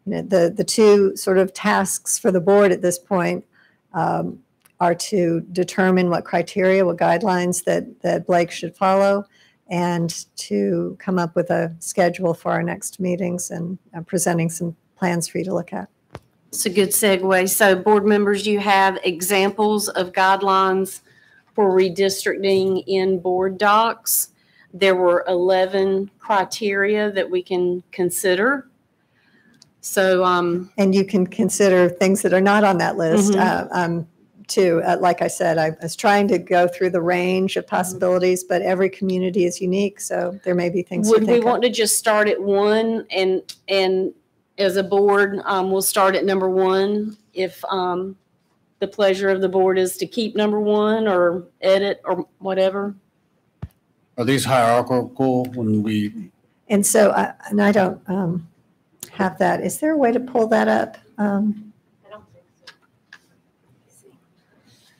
the two sort of tasks for the board at this point are to determine what criteria, what guidelines that Blake should follow, and to come up with a schedule for our next meetings and presenting some plans for you to look at. It's a good segue. So board members, you have examples of guidelines for redistricting in board docs. There were 11 criteria that we can consider. So, and you can consider things that are not on that list. Too, like I said, I was trying to go through the range of possibilities, but every community is unique, so there may be things. Would we want to just start at one, and as a board, we'll start at number one if the pleasure of the board is to keep number one or edit or whatever? Are these hierarchical when we And so, and I don't have that. Is there a way to pull that up? I don't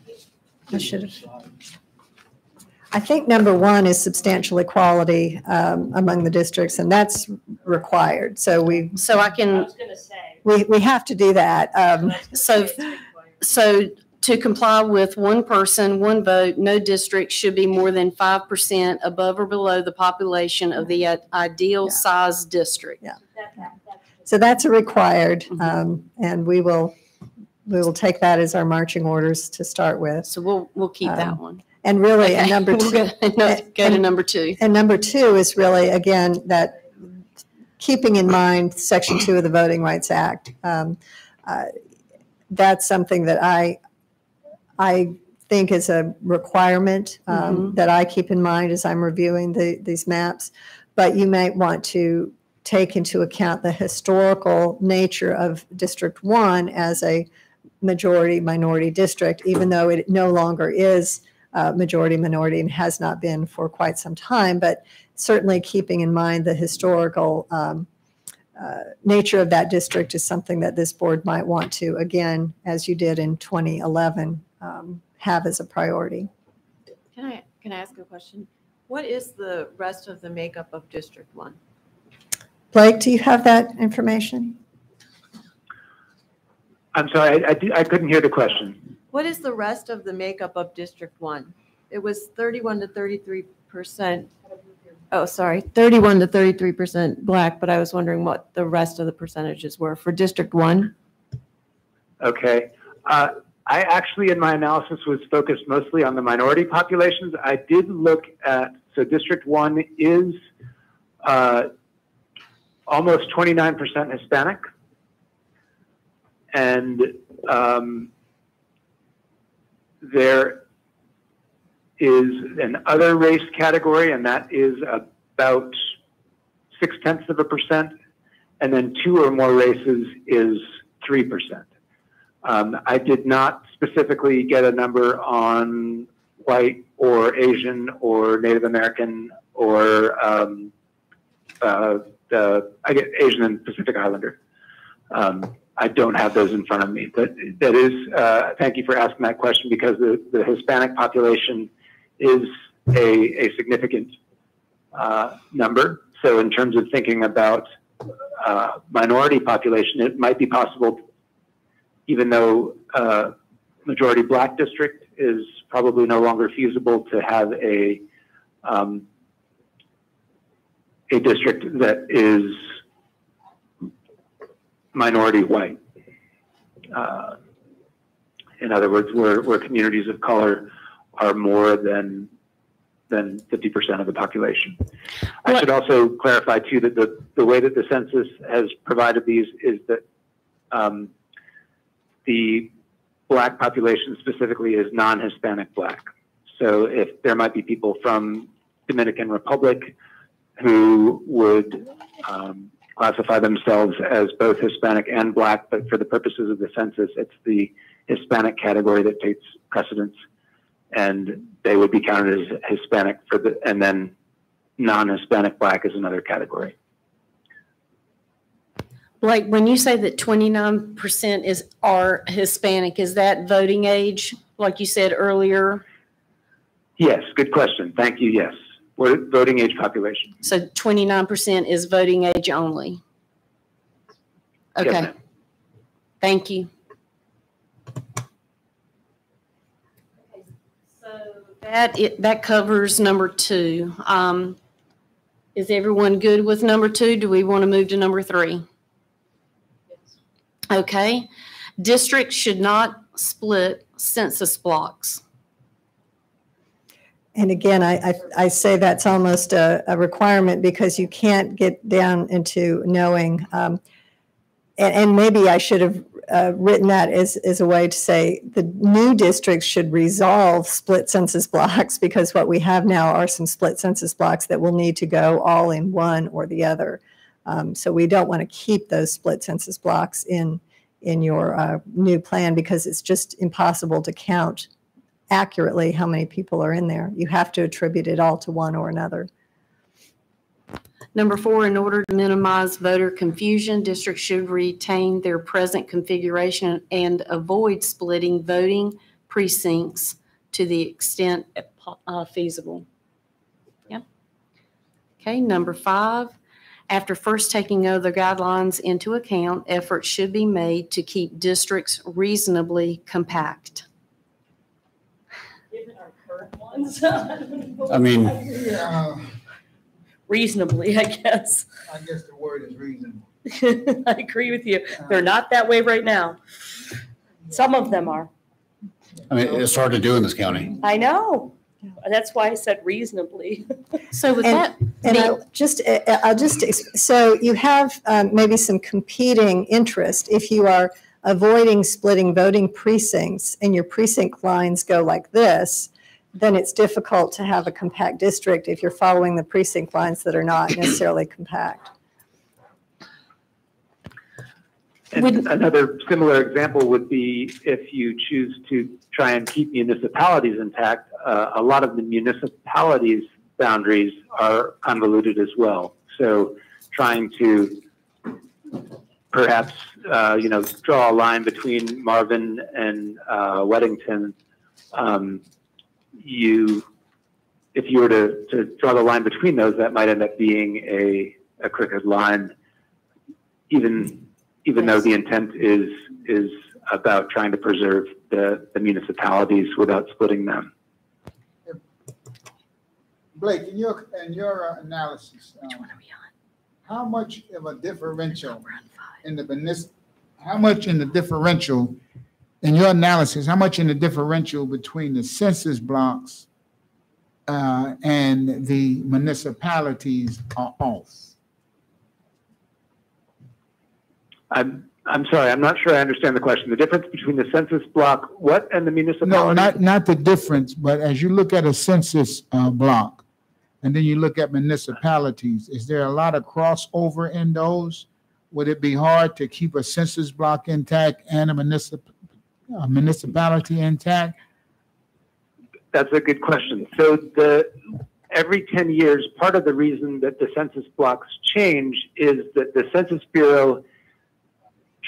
think so. I should have. I think number one is substantial equality among the districts, and that's required. So I I can, was going to say. we have to do that. so to comply with one person, one vote, no district should be more than 5% above or below the population of the ideal size district. Yeah. So that's a required, Mm-hmm. and we will take that as our marching orders to start with. So we'll keep that one. And really, Okay. and number We'll two, go to number two. and number two is really, again, that keeping in mind Section 2 of the Voting Rights Act. That's something that I think is a requirement that I keep in mind as I'm reviewing these maps. But you might want to take into account the historical nature of District 1 as a majority-minority district, even though it no longer is majority-minority and has not been for quite some time, but certainly keeping in mind the historical nature of that district is something that this board might want to, again, as you did in 2011, have as a priority. Can I ask a question? What is the rest of the makeup of District 1? Blake, do you have that information? I'm sorry, I couldn't hear the question. What is the rest of the makeup of District 1? It was 31 to 33%. Oh, sorry, 31 to 33% Black, but I was wondering what the rest of the percentages were for District 1. Okay. I actually, in my analysis, was focused mostly on the minority populations. I did look at, so District 1 is almost 29% Hispanic. And there is an other race category, and that is about 0.6%. And then 2 or more races is 3%. I did not specifically get a number on white or Asian or Native American or I get Asian and Pacific Islander. I don't have those in front of me, but that is, thank you for asking that question, because the Hispanic population is a significant number. So in terms of thinking about minority population, it might be possible, even though majority Black district is probably no longer feasible, to have a district that is minority white. In other words, where communities of color are more than 50% of the population. I should also clarify too that the way that the census has provided these is that the Black population specifically is non-Hispanic Black. So if there might be people from Dominican Republic who would classify themselves as both Hispanic and Black, but for the purposes of the census, it's the Hispanic category that takes precedence, and they would be counted as Hispanic and then non-Hispanic Black is another category. Blake, when you say that 29% are Hispanic, is that voting age, like you said earlier? Yes, good question. Thank you. Yes, we're voting age population. So 29% is voting age only. Okay. Yes, ma'am. Thank you. So that covers number 2. Is everyone good with number 2? Do we want to move to number 3? Okay. Districts should not split census blocks. And again, I say that's almost a requirement, because you can't get down into knowing, and maybe I should have written that as a way to say the new districts should resolve split census blocks, because what we have now are some split census blocks that will need to go all in one or the other. So we don't want to keep those split census blocks in your new plan, because it's just impossible to count accurately how many people are in there. You have to attribute it all to one or another. Number 4, in order to minimize voter confusion, districts should retain their present configuration and avoid splitting voting precincts to the extent feasible. Yep. Okay, number 5, after first taking other guidelines into account, efforts should be made to keep districts reasonably compact. Given our current ones. I mean, Yeah, Reasonably, I guess. I guess the word is reasonable. I agree with you. They're not that way right now. Some of them are. I mean, it's hard to do in this county. I know. That's why I said reasonably. So with And- that, And I'll just, so you have maybe some competing interest. If you are avoiding splitting voting precincts and your precinct lines go like this, then it's difficult to have a compact district if you're following the precinct lines that are not necessarily compact. And another similar example would be if you choose to try and keep municipalities intact, a lot of the municipalities' boundaries are convoluted as well. So trying to perhaps, draw a line between Marvin and Weddington, if you were to draw the line between those, that might end up being a crooked line, even though the intent is about trying to preserve the municipalities without splitting them. Blake, in your analysis, how much of a differential in the how much in the differential in your analysis? How much in the differential between the census blocks and the municipalities are off? I'm sorry, I'm not sure I understand the question. The difference between the census block, what, and the municipality? No, not the difference, but as you look at a census block, and then you look at municipalities, is there a lot of crossover in those? Would it be hard to keep a census block intact and a municipality intact? That's a good question. So every 10 years, part of the reason that the census blocks change is that the Census Bureau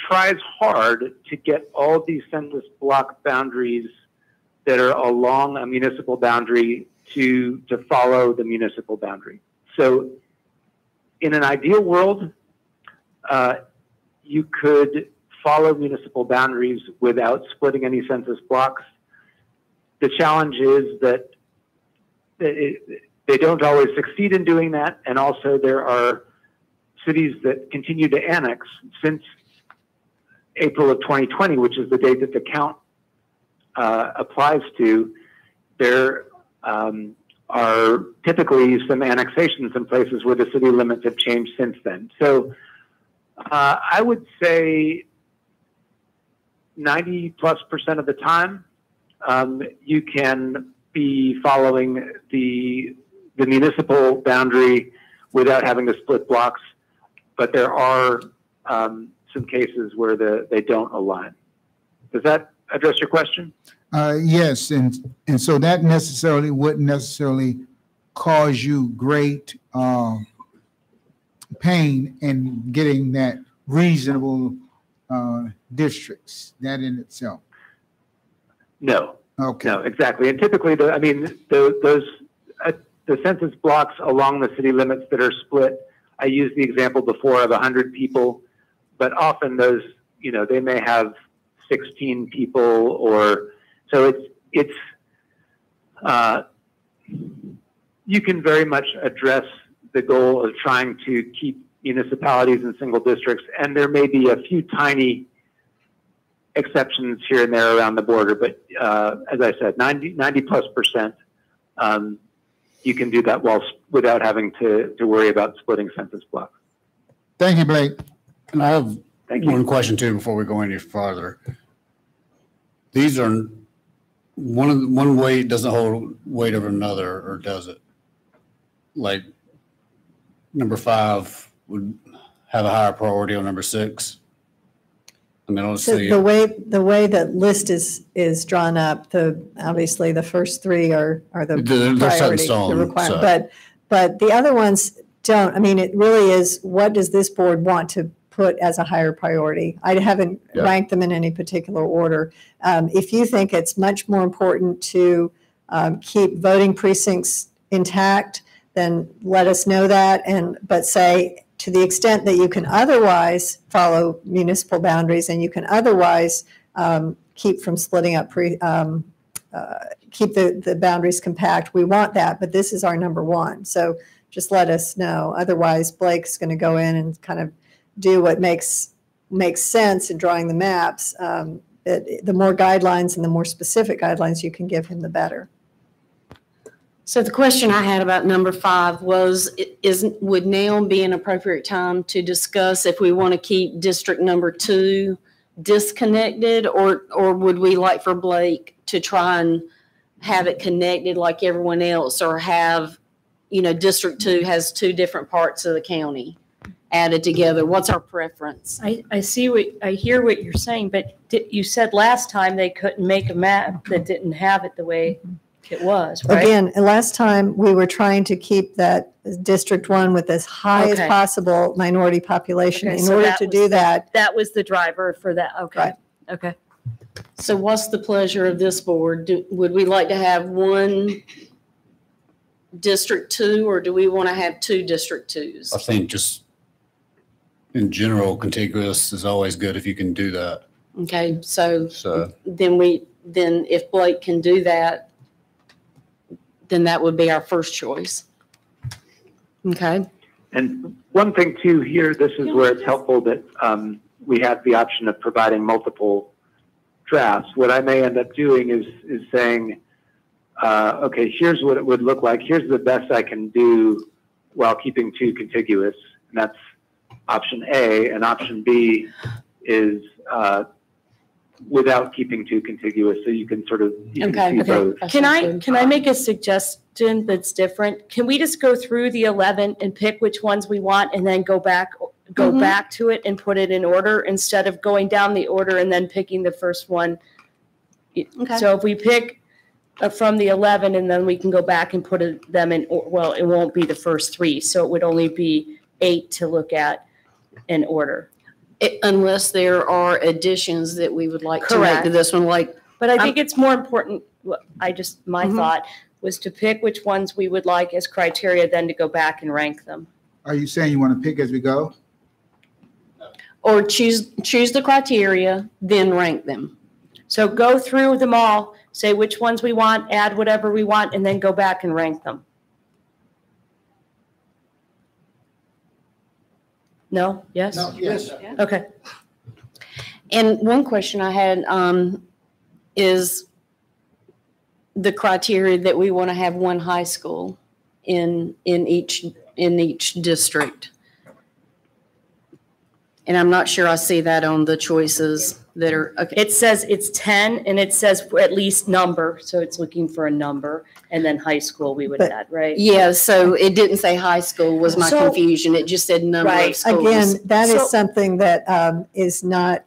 tries hard to get all these census block boundaries that are along a municipal boundary to follow the municipal boundary. So in an ideal world, you could follow municipal boundaries without splitting any census blocks. The challenge is that they don't always succeed in doing that, and also there are cities that continue to annex since April of 2020, which is the date that the count applies to. There are typically some annexations in places where the city limits have changed since then. So I would say 90+% of the time, you can be following the municipal boundary without having to split blocks, but there are some cases where they don't align. Does that address your question? Yes, and so that wouldn't necessarily cause you great pain in getting that reasonable districts, that in itself. No. Okay. No, exactly. And typically, the census blocks along the city limits that are split, I used the example before of 100 people, but often those, they may have 16 people, or so it's you can very much address the goal of trying to keep municipalities in single districts, and there may be a few tiny exceptions here and there around the border, but as I said, 90+%, you can do that without having to worry about splitting census blocks. Thank you, Blake. And I have one question too before we go any farther. These are one weight doesn't hold weight over another, or does it? Like number 5 would have a higher priority on number 6. I mean, let's see. The way that list is drawn up, obviously the first 3 are the They're set in priority, stone, the requirement, so. but the other ones don't. I mean, it really is, what does this board want to put as a higher priority? I haven't ranked them in any particular order. If you think it's much more important to keep voting precincts intact, then let us know that. But say, to the extent that you can otherwise follow municipal boundaries and you can otherwise keep from splitting up, keep the boundaries compact, we want that, but this is our number one. So just let us know. Otherwise, Blake's going to go in and kind of do what makes sense in drawing the maps. The more guidelines and the more specific guidelines you can give him, the better. So the question I had about number 5 was, would now be an appropriate time to discuss if we want to keep district number 2 disconnected, or would we like for Blake to try and have it connected like everyone else, or have, District 2 has 2 different parts of the county added together? What's our preference? I hear what you're saying, but you said last time they couldn't make a map that didn't have it the way it was, right? Again, last time we were trying to keep that District 1 with as high as possible minority population. In order to do that. That was the driver for that. Okay. Right. Okay. So what's the pleasure of this board? Would we like to have one District 2, or do we want to have 2 District 2s? I think just in general, contiguous is always good if you can do that. Okay, so then if Blake can do that, then that would be our first choice. Okay. And one thing too here, this is where it's helpful that we have the option of providing multiple drafts. What I may end up doing is saying, okay, here's what it would look like. Here's the best I can do while keeping 2 contiguous. And that's option A. And option B is without keeping 2 contiguous. So you can sort of see both. Can I make a suggestion that's different? Can we just go through the 11 and pick which ones we want and then go back to it and put it in order instead of going down the order and then picking the first one? Okay. So if we pick from the 11 and then we can go back and put them in, well, it won't be the first 3. So it would only be 8 to look at in order. Unless there are additions that we would like to make to this one, But I think it's more important. My thought was to pick which ones we would like as criteria, then to go back and rank them. Are you saying you want to pick as we go? Or choose the criteria, then rank them. So go through them all, say which ones we want, add whatever we want, and then go back and rank them. No? Yes? No, yes. Okay. And one question I had is the criteria that we want to have 1 high school in each district. And I'm not sure I see that on the choices that are. Okay. It says it's 10, and it says at least number, so it's looking for a number, and then high school we would add, right? Yeah, so it didn't say high school was my confusion. It just said number of schools. Again, that is something that is not,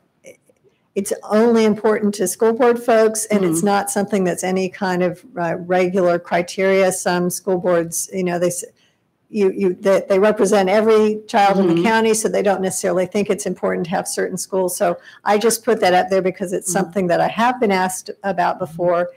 it's only important to school board folks, and it's not something that's any kind of regular criteria. Some school boards, they represent every child in the county, so they don't necessarily think it's important to have certain schools. So I just put that up there because it's something that I have been asked about before.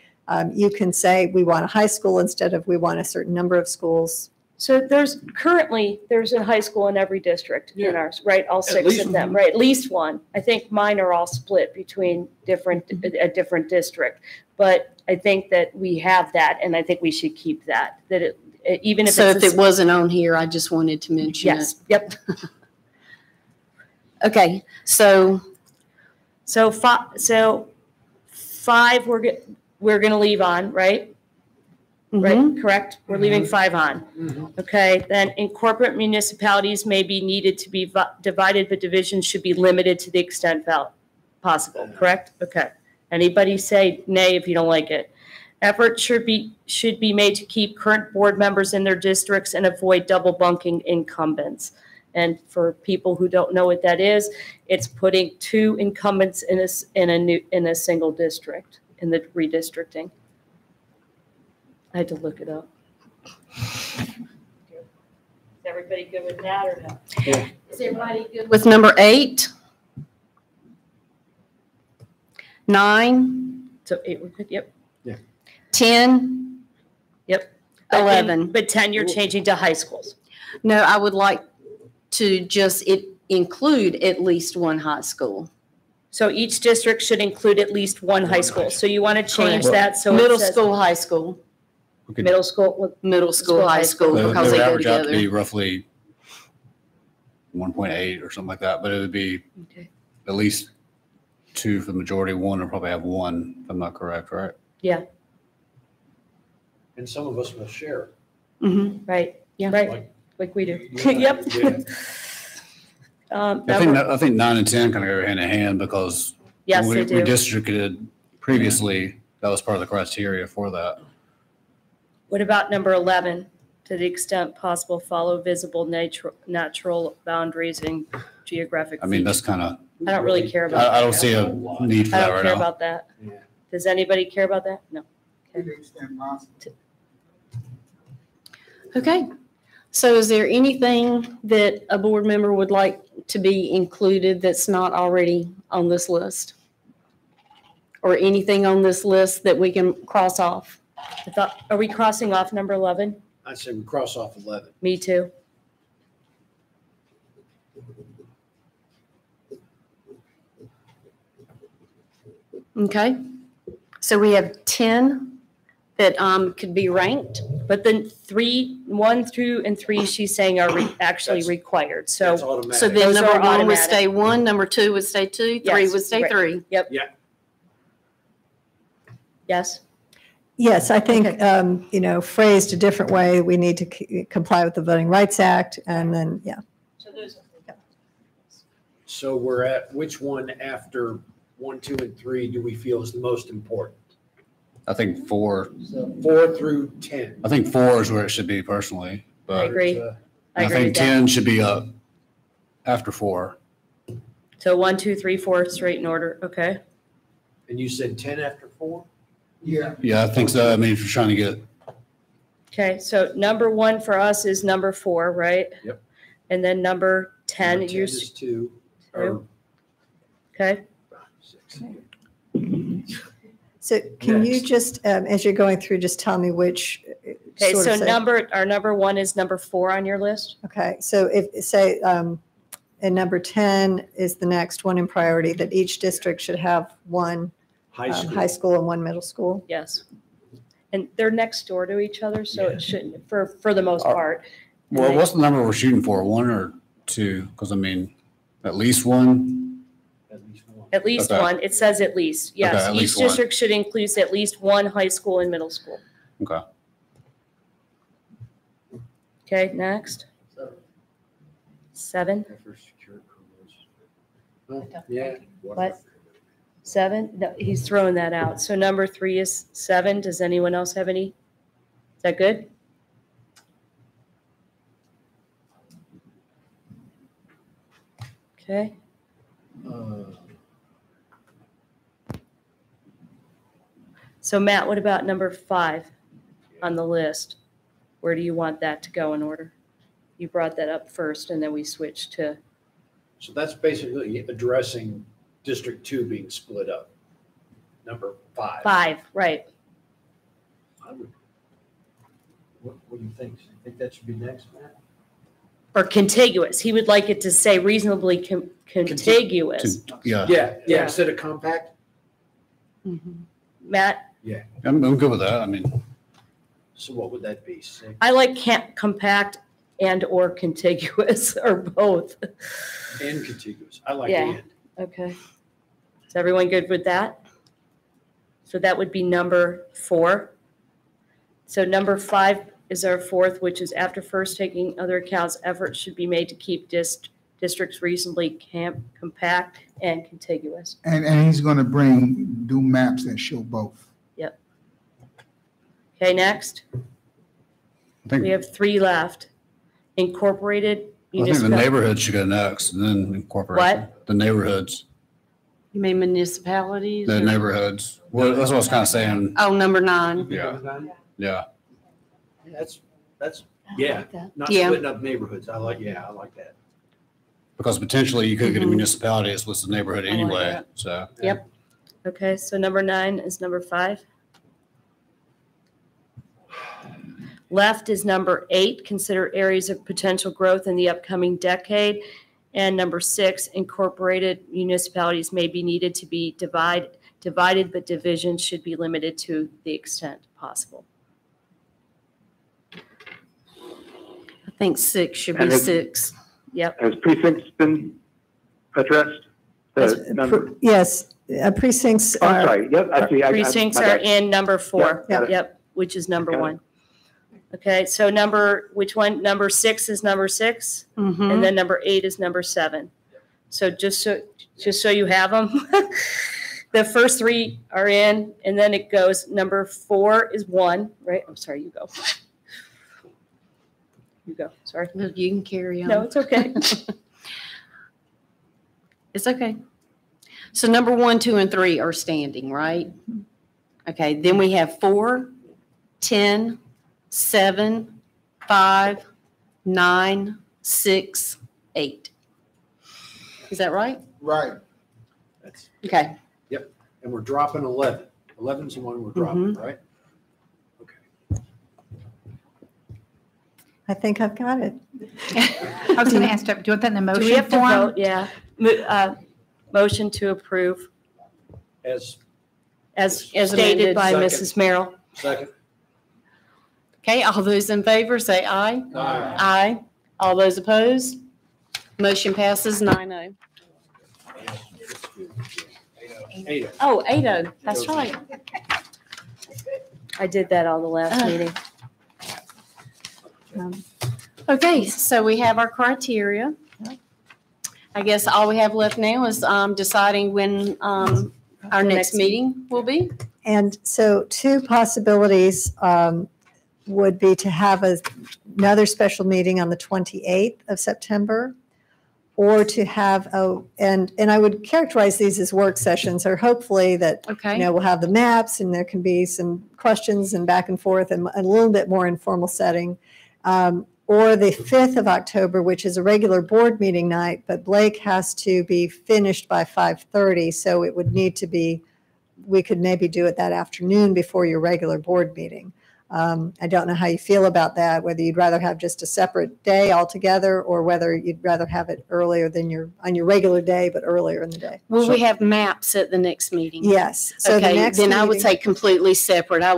You can say we want a high school instead of we want a certain number of schools. So there's a high school in every district in ours, right? All 6 of them, right? At least one. I think mine are all split between a different district. But I think that we have that, and I think we should keep that. Even if if it wasn't on here, I just wanted to mention it. Yes. Yep. Okay. So 5 we're going to leave on, right? Right, correct? We're leaving 5 on. Okay, then in corporate municipalities may be needed to be divided, but divisions should be limited to the extent possible, correct? Okay. Anybody say nay if you don't like it? Effort should be made to keep current board members in their districts and avoid double bunking incumbents. And for people who don't know what that is, it's putting 2 incumbents in a single district in the redistricting. I had to look it up. Is everybody everybody good with that or no? Is everybody good with number 8? 9, So 8, we're good, yep. 10, Yep. 11. But 10, you're changing to high schools. No, I would like to just include at least one high school. So each district should include at least one high school. So you want to change Correct. that so Middle it says school, high school, We could- middle school. middle school, high school, They because would they go average out to together. be roughly 1.8 or something like that, but it would be Okay. at least 2 for the majority. One will probably have 1, if I'm not correct, right? Yeah, And some of us will share. Mhm. right. Yeah. Right, like we do. Yeah. Yep. Yeah. I think 9 and 10 kind of go hand in hand because Yes, when they we do. redistricted previously, that was part of the criteria for that. What about number 11? To the extent possible, follow visible natural boundaries and geographic I mean, features. that's kind of, I don't really care about that. I don't see a need for I that don't right care now. about that. Yeah. Does anybody care about that? No. To the extent possible. Okay. So is there anything that a board member would like to be included that's not already on this list? Or anything on this list that we can cross off? I thought, are we crossing off number 11? I say we cross off 11. Me too. Okay. So we have 10 that could be ranked. But then 1 through 3, she's saying are actually That's- required. That's So, automatic. So then Those number are 1 would automatic. stay 1, number 2 would stay 2, 3 Yes, would stay right. 3. yes, Yes, I think, phrased a different way, we need to comply with the Voting Rights Act, and then, yeah. So we're at which one after 1, 2, and 3 do we feel is the most important? I think 4, 4 through 10. I think 4 is where it should be personally, I but agree. Uh, I I agree think with that. 10 should be up after 4. So 1, 2, 3, 4, straight in order. Okay. And you said 10 after 4? Yeah, Yeah, I think so. I mean, if you're trying to get, Okay. So number 1 for us is number 4, right? Yep. And then number 10, Number 10 you're, is 2. Or okay. 6. So can you Next. just, as you're going through, just tell me which? Okay. sort So of say- our number 1 is number 4 on your list. Okay, so if, say, and number 10 is the next one in priority, that each district should have one High school. high school and one middle school. Yes. And they're next door to each other, so Yeah. it shouldn't, for the most Are- part. well, what's the number we're shooting for? 1 or 2? Because I mean, at least 1. At least one. At least Okay. 1. It says at least. Yes. at Each least one. district should include at least 1 high school and middle school. Okay. Okay, next. 7. After secure criminals. Oh, yeah. What? 7? No, he's throwing that out. So number 3 is 7. Does anyone else have any? Is that good? Okay. Uh, So Matt, what about number 5 on the list? Where do you want that to go in order? You brought that up first and then we switched to, So that's basically addressing District 2 being split up. Number 5. 5, right. I would- What do you think? You think that should be next, Matt? Or contiguous. He would like it to say reasonably contiguous. Yeah, Yeah, Yeah. instead of compact? Matt, I'm good with that. I mean, So what would that be? 6? I like compact and or contiguous or both. And contiguous. I like Yeah. and. Okay. Is everyone good with that? So that would be number 4. So number 5 is our 4th, which is after first taking other accounts, efforts should be made to keep districts reasonably compact and contiguous. and he's gonna do maps that show both. Okay, next, I we think, have 3 left. Incorporated I think the municipal. neighborhoods should go next and then incorporation. The neighborhoods, You mean municipalities? the or- neighborhoods. Well, that's what I was kind of saying. Oh, number 9. Yeah. Yeah. That's Yeah, not Yeah. splitting up neighborhoods. I like that. Because potentially you could get a Mhm. municipality that's listed neighborhood I like anyway, that. so. Yep. Okay, so number 9 is number 5. Left is number 8, consider areas of potential growth in the upcoming decade. And number 6, incorporated municipalities may be needed to be divided, but division should be limited to the extent possible. I think 6 should be And has- 6. Yep. Has precincts been addressed? The number? Yes, precincts Oh, I'm are, sorry. Yep, I see. Precincts my are bad. in number 4. Got it. Yep, which is number Got it. 1. Okay, so which one? Number 6 is number 6, Mhm. and then number 8 is number 7. So just so you have them, the first 3 are in, and then it goes, number 4 is 1, right? I'm sorry, you go. You go, sorry. No, you can carry on. No, it's okay. It's okay. So number 1, 2, and 3 are standing, right? Okay, then we have 4, 10, 7, 5, 9, 6, 8. Is that right? Right. That's, Okay. and we're dropping 11. 11's the one we're dropping, right? Okay. I think I've got it. I was going to ask, do you want that in the Do we motion have to form? vote? Yeah. Motion to approve As as As stated amended. by Second. Mrs. Merrill. second. Okay, all those in favor say aye. Aye. Aye. All those opposed? Motion passes 9-0. 8. Oh, 8-0, that's right. I did that all the last meeting. Okay, so we have our criteria. I guess all we have left now is deciding when our next meeting will be. And so 2 possibilities would be to have another special meeting on the 28th of September, or to have and I would characterize these as work sessions, or hopefully that, Okay. we'll have the maps and there can be some questions and back and forth and a little bit more informal setting. Or the 5th of October, which is a regular board meeting night, but Blake has to be finished by 5:30, so it would need to be, we could maybe do it that afternoon before your regular board meeting. I don't know how you feel about that, whether you'd rather have just a separate day altogether, or whether you'd rather have it earlier than on your regular day, but earlier in the day. Will we have maps at the next meeting? Yes. So the Okay, next then I would meeting- say completely separate. I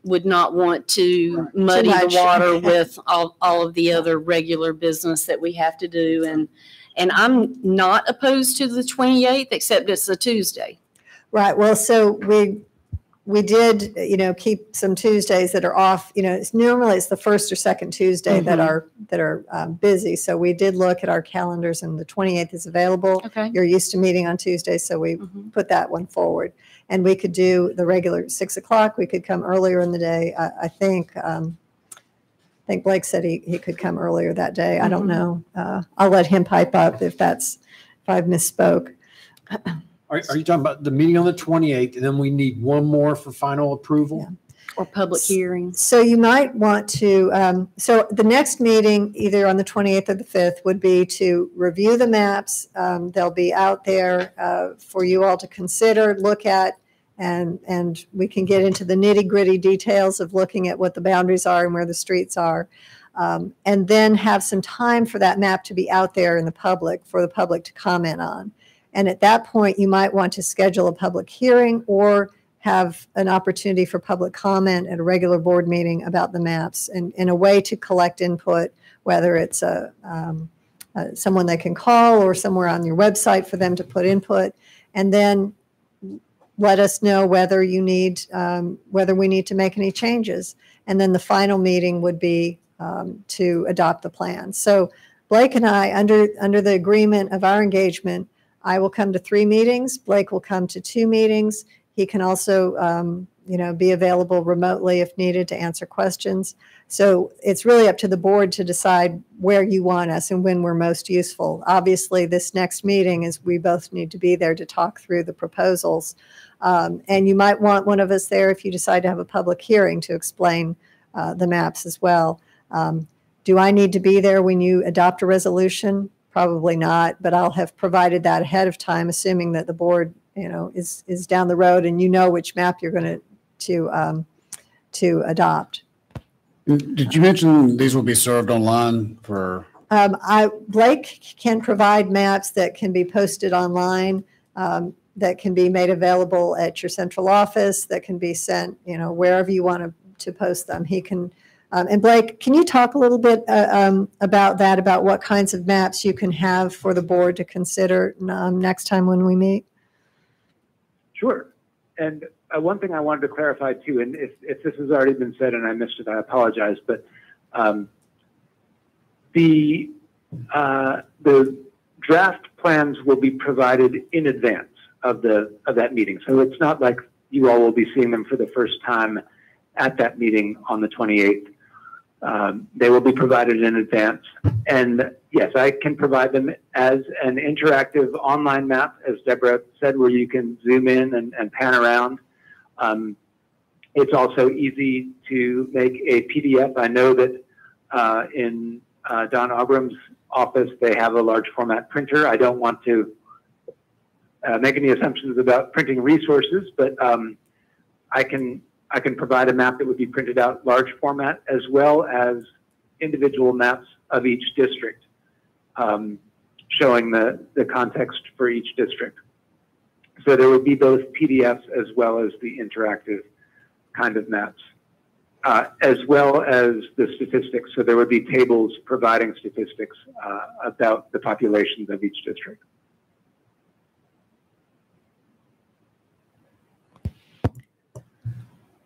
would not want to Right. muddy Too the much. water with all of the other regular business that we have to do. And I'm not opposed to the 28th, except it's a Tuesday. Right, well, so we did, keep some Tuesdays that are off, normally it's the first or second Tuesday that are busy. So we did look at our calendars, and the 28th is available. Okay. You're used to meeting on Tuesdays, so we Mhm. put that one forward. And we could do the regular 6 o'clock. We could come earlier in the day. I think Blake said he could come earlier that day. I don't know. I'll let him pipe up if I've misspoke. Are you talking about the meeting on the 28th, and then we need one more for final approval? Yeah. Or public hearings. So you might want to, so the next meeting, either on the 28th or the 5th, would be to review the maps. They'll be out there for you all to consider, look at, and we can get into the nitty-gritty details of looking at what the boundaries are and where the streets are. And then have some time for that map to be out there in the public, for the public to comment on. And at that point, you might want to schedule a public hearing or have an opportunity for public comment at a regular board meeting about the maps, and in a way to collect input, whether it's someone they can call or somewhere on your website for them to put input, and then let us know whether we need to make any changes. And then the final meeting would be to adopt the plan. So Blake and I, under the agreement of our engagement, I will come to 3 meetings. Blake will come to 2 meetings. He can also, be available remotely if needed to answer questions. So it's really up to the board to decide where you want us and when we're most useful. Obviously, this next meeting is we both need to be there to talk through the proposals. And you might want one of us there if you decide to have a public hearing to explain the maps as well. Do I need to be there when you adopt a resolution? Probably not, but I'll have provided that ahead of time, assuming that the board, is down the road and you know which map you're going to adopt. Did you mention these will be served online for? Blake can provide maps that can be posted online, that can be made available at your central office, that can be sent, wherever you want to post them. He can. And Blake, can you talk a little bit about that, about what kinds of maps you can have for the board to consider next time when we meet? Sure. And one thing I wanted to clarify too, and if this has already been said and I missed it, I apologize, but the draft plans will be provided in advance of that meeting. So it's not like you all will be seeing them for the first time at that meeting on the 28th. They will be provided in advance. And yes, I can provide them as an interactive online map, as Deborah said, where you can zoom in and pan around. It's also easy to make a PDF. I know that in Don Ogram's office, they have a large format printer. I don't want to make any assumptions about printing resources, but I can provide a map that would be printed out large format, as well as individual maps of each district, showing the context for each district. So there would be both PDFs as well as the interactive kind of maps, as well as the statistics. So there would be tables providing statistics about the populations of each district.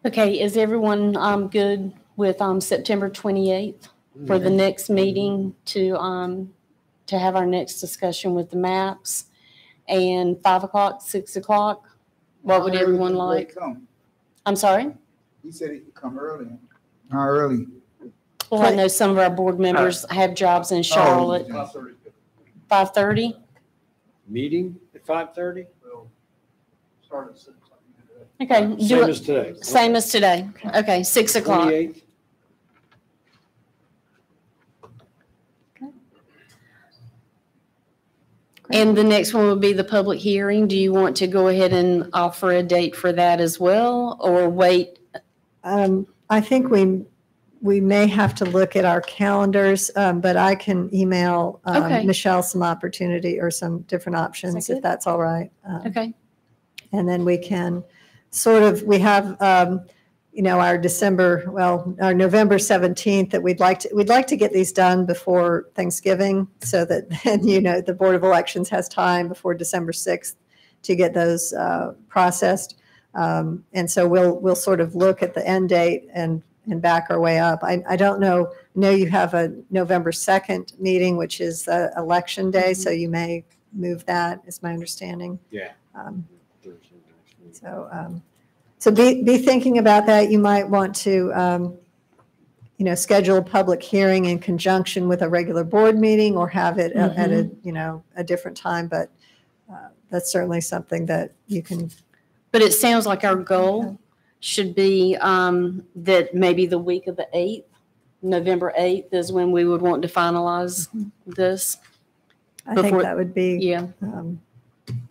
Okay, is everyone good with September 28th for the next meeting to have our next discussion with the maps? And 5 o'clock, 6 o'clock? What would everyone like? I'm sorry? He said he could come early. How early? Well, I know some of our board members have jobs in Charlotte. 5:30? Meeting at 5:30? Start at 6. Okay. do Same it- as today. Same as today. Okay, 6 o'clock. 28th? And the next one will be the public hearing. Do you want to go ahead and offer a date for that as well, or wait? I think we may have to look at our calendars, but I can email Okay. Michelle some opportunity or some different options, Is that if good? that's all right. Okay. And then we can we have, our November 17th that we'd like to get these done before Thanksgiving, so that then, the Board of Elections has time before December 6th to get those processed. And so we'll sort of look at the end date and back our way up. I don't know. I know you have a November 2nd meeting, which is election day, so you may move that, is my understanding. Yeah. So be thinking about that. You might want to, schedule a public hearing in conjunction with a regular board meeting, or have it at a different time. But that's certainly something that you can. But it sounds like our goal should be that maybe the week of the 8th, November 8th, is when we would want to finalize this. I think Before- that would be Yeah.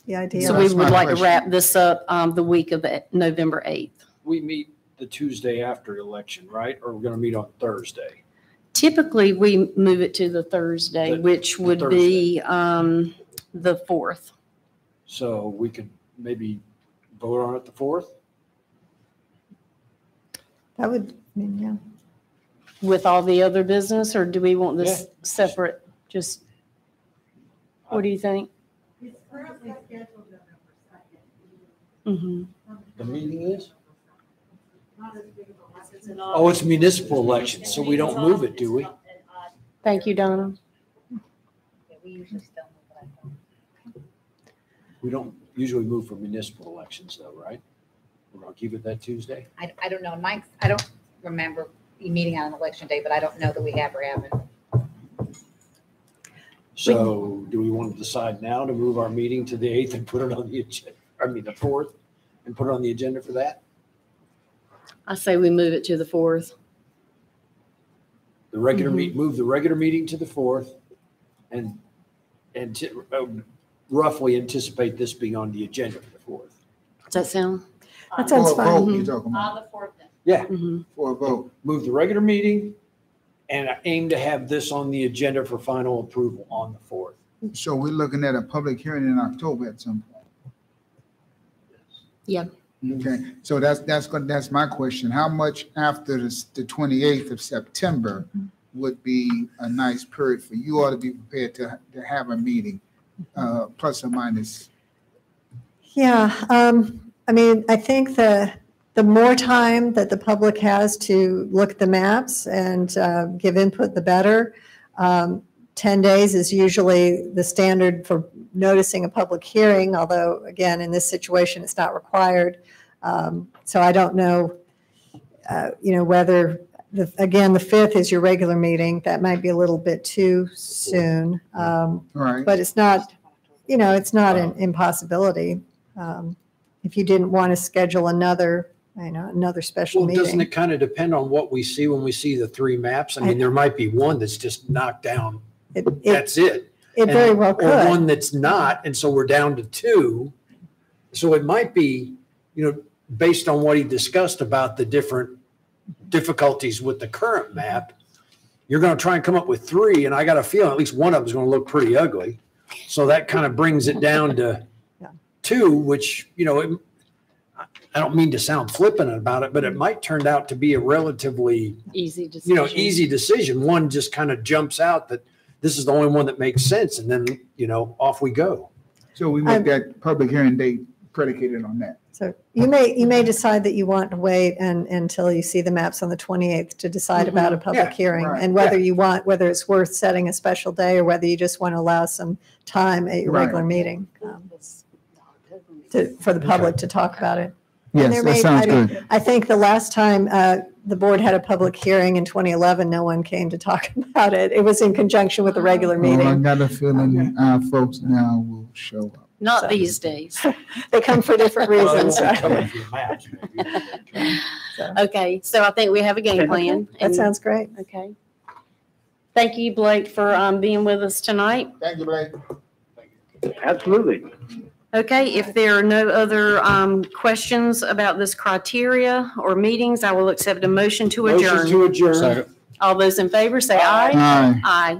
the idea. So we That's would my like to question. wrap this up the week of the November 8th. We meet the Tuesday after election, right? Or we're going to meet on Thursday? Typically, we move it to the Thursday, which would be the 4th. So we could maybe vote on it the 4th? That would, yeah. With all the other business, or do we want this separate? Just, what do you think? It's currently scheduled November 2nd. Mm-hmm. The meeting is? Not as big of a list. Oh, it's municipal election, so we don't move it, do we? Thank you, Donna. We don't usually move for municipal elections though, right? We're going to keep it that Tuesday? I don't know, Mike, I don't remember meeting on an election day, but I don't know that we have or haven't. So do we want to decide now to move our meeting to the 8th and put it on the agenda, the 4th, and put it on the agenda for that? I say we move it to the 4th. The regular move the regular meeting to the 4th, and roughly anticipate this being on the agenda for the 4th. Does that sound? That sounds For a fine. vote, you're talking about, On the 4th then. Yeah, for a vote. move the regular meeting and aim to have this on the agenda for final approval on the 4th. So we're looking at a public hearing in October at some point. Yeah. Okay, so that's my question. How much after the 28th of September would be a nice period for you all to be prepared to have a meeting, plus or minus? Yeah, I mean, I think the more time that the public has to look at the maps and give input, the better. 10 days is usually the standard for noticing a public hearing, although again, in this situation, it's not required. So I don't know, whether, again, the 5th is your regular meeting. That might be a little bit too soon. Right. But it's not, it's not an impossibility. If you didn't want to schedule another special Well, meeting. doesn't it kind of depend on what we see when we see the 3 maps? I mean, there might be one that's just knocked down. That's it. It very well could. Or one that's not, and so we're down to 2. So it might be, based on what he discussed about the different difficulties with the current map, you're going to try and come up with 3, and I got a feeling at least one of them is going to look pretty ugly. So that kind of brings it down to 2, which, I don't mean to sound flippant about it, but it might turn out to be a relatively Easy decision. easy decision. One just kind of jumps out that this is the only one that makes sense, and then, off we go. So we make that public hearing date predicated on that. So you may decide that you want to wait until you see the maps on the 28th to decide about a public Yeah, hearing, right. and whether it's worth setting a special day or whether you just want to allow some time at your Right. regular meeting for the public to talk about it. And Yes, there that may- sounds I mean, good. I think the last time the board had a public hearing in 2011, no one came to talk about it. It was in conjunction with the regular Well, I meeting. got a feeling our folks now will show up. Not So- these days. They come for different Well, they reasons. won't be coming right? for the maps, maybe. Okay, so I think we have a game plan. That and- sounds great. Okay. Thank you, Blake, for being with us tonight. Thank you, Blake. Absolutely. Okay, if there are no other questions about this criteria or meetings, I will accept a motion to Motion adjourn. to adjourn. Second. All those in favor, say aye. Aye. Aye.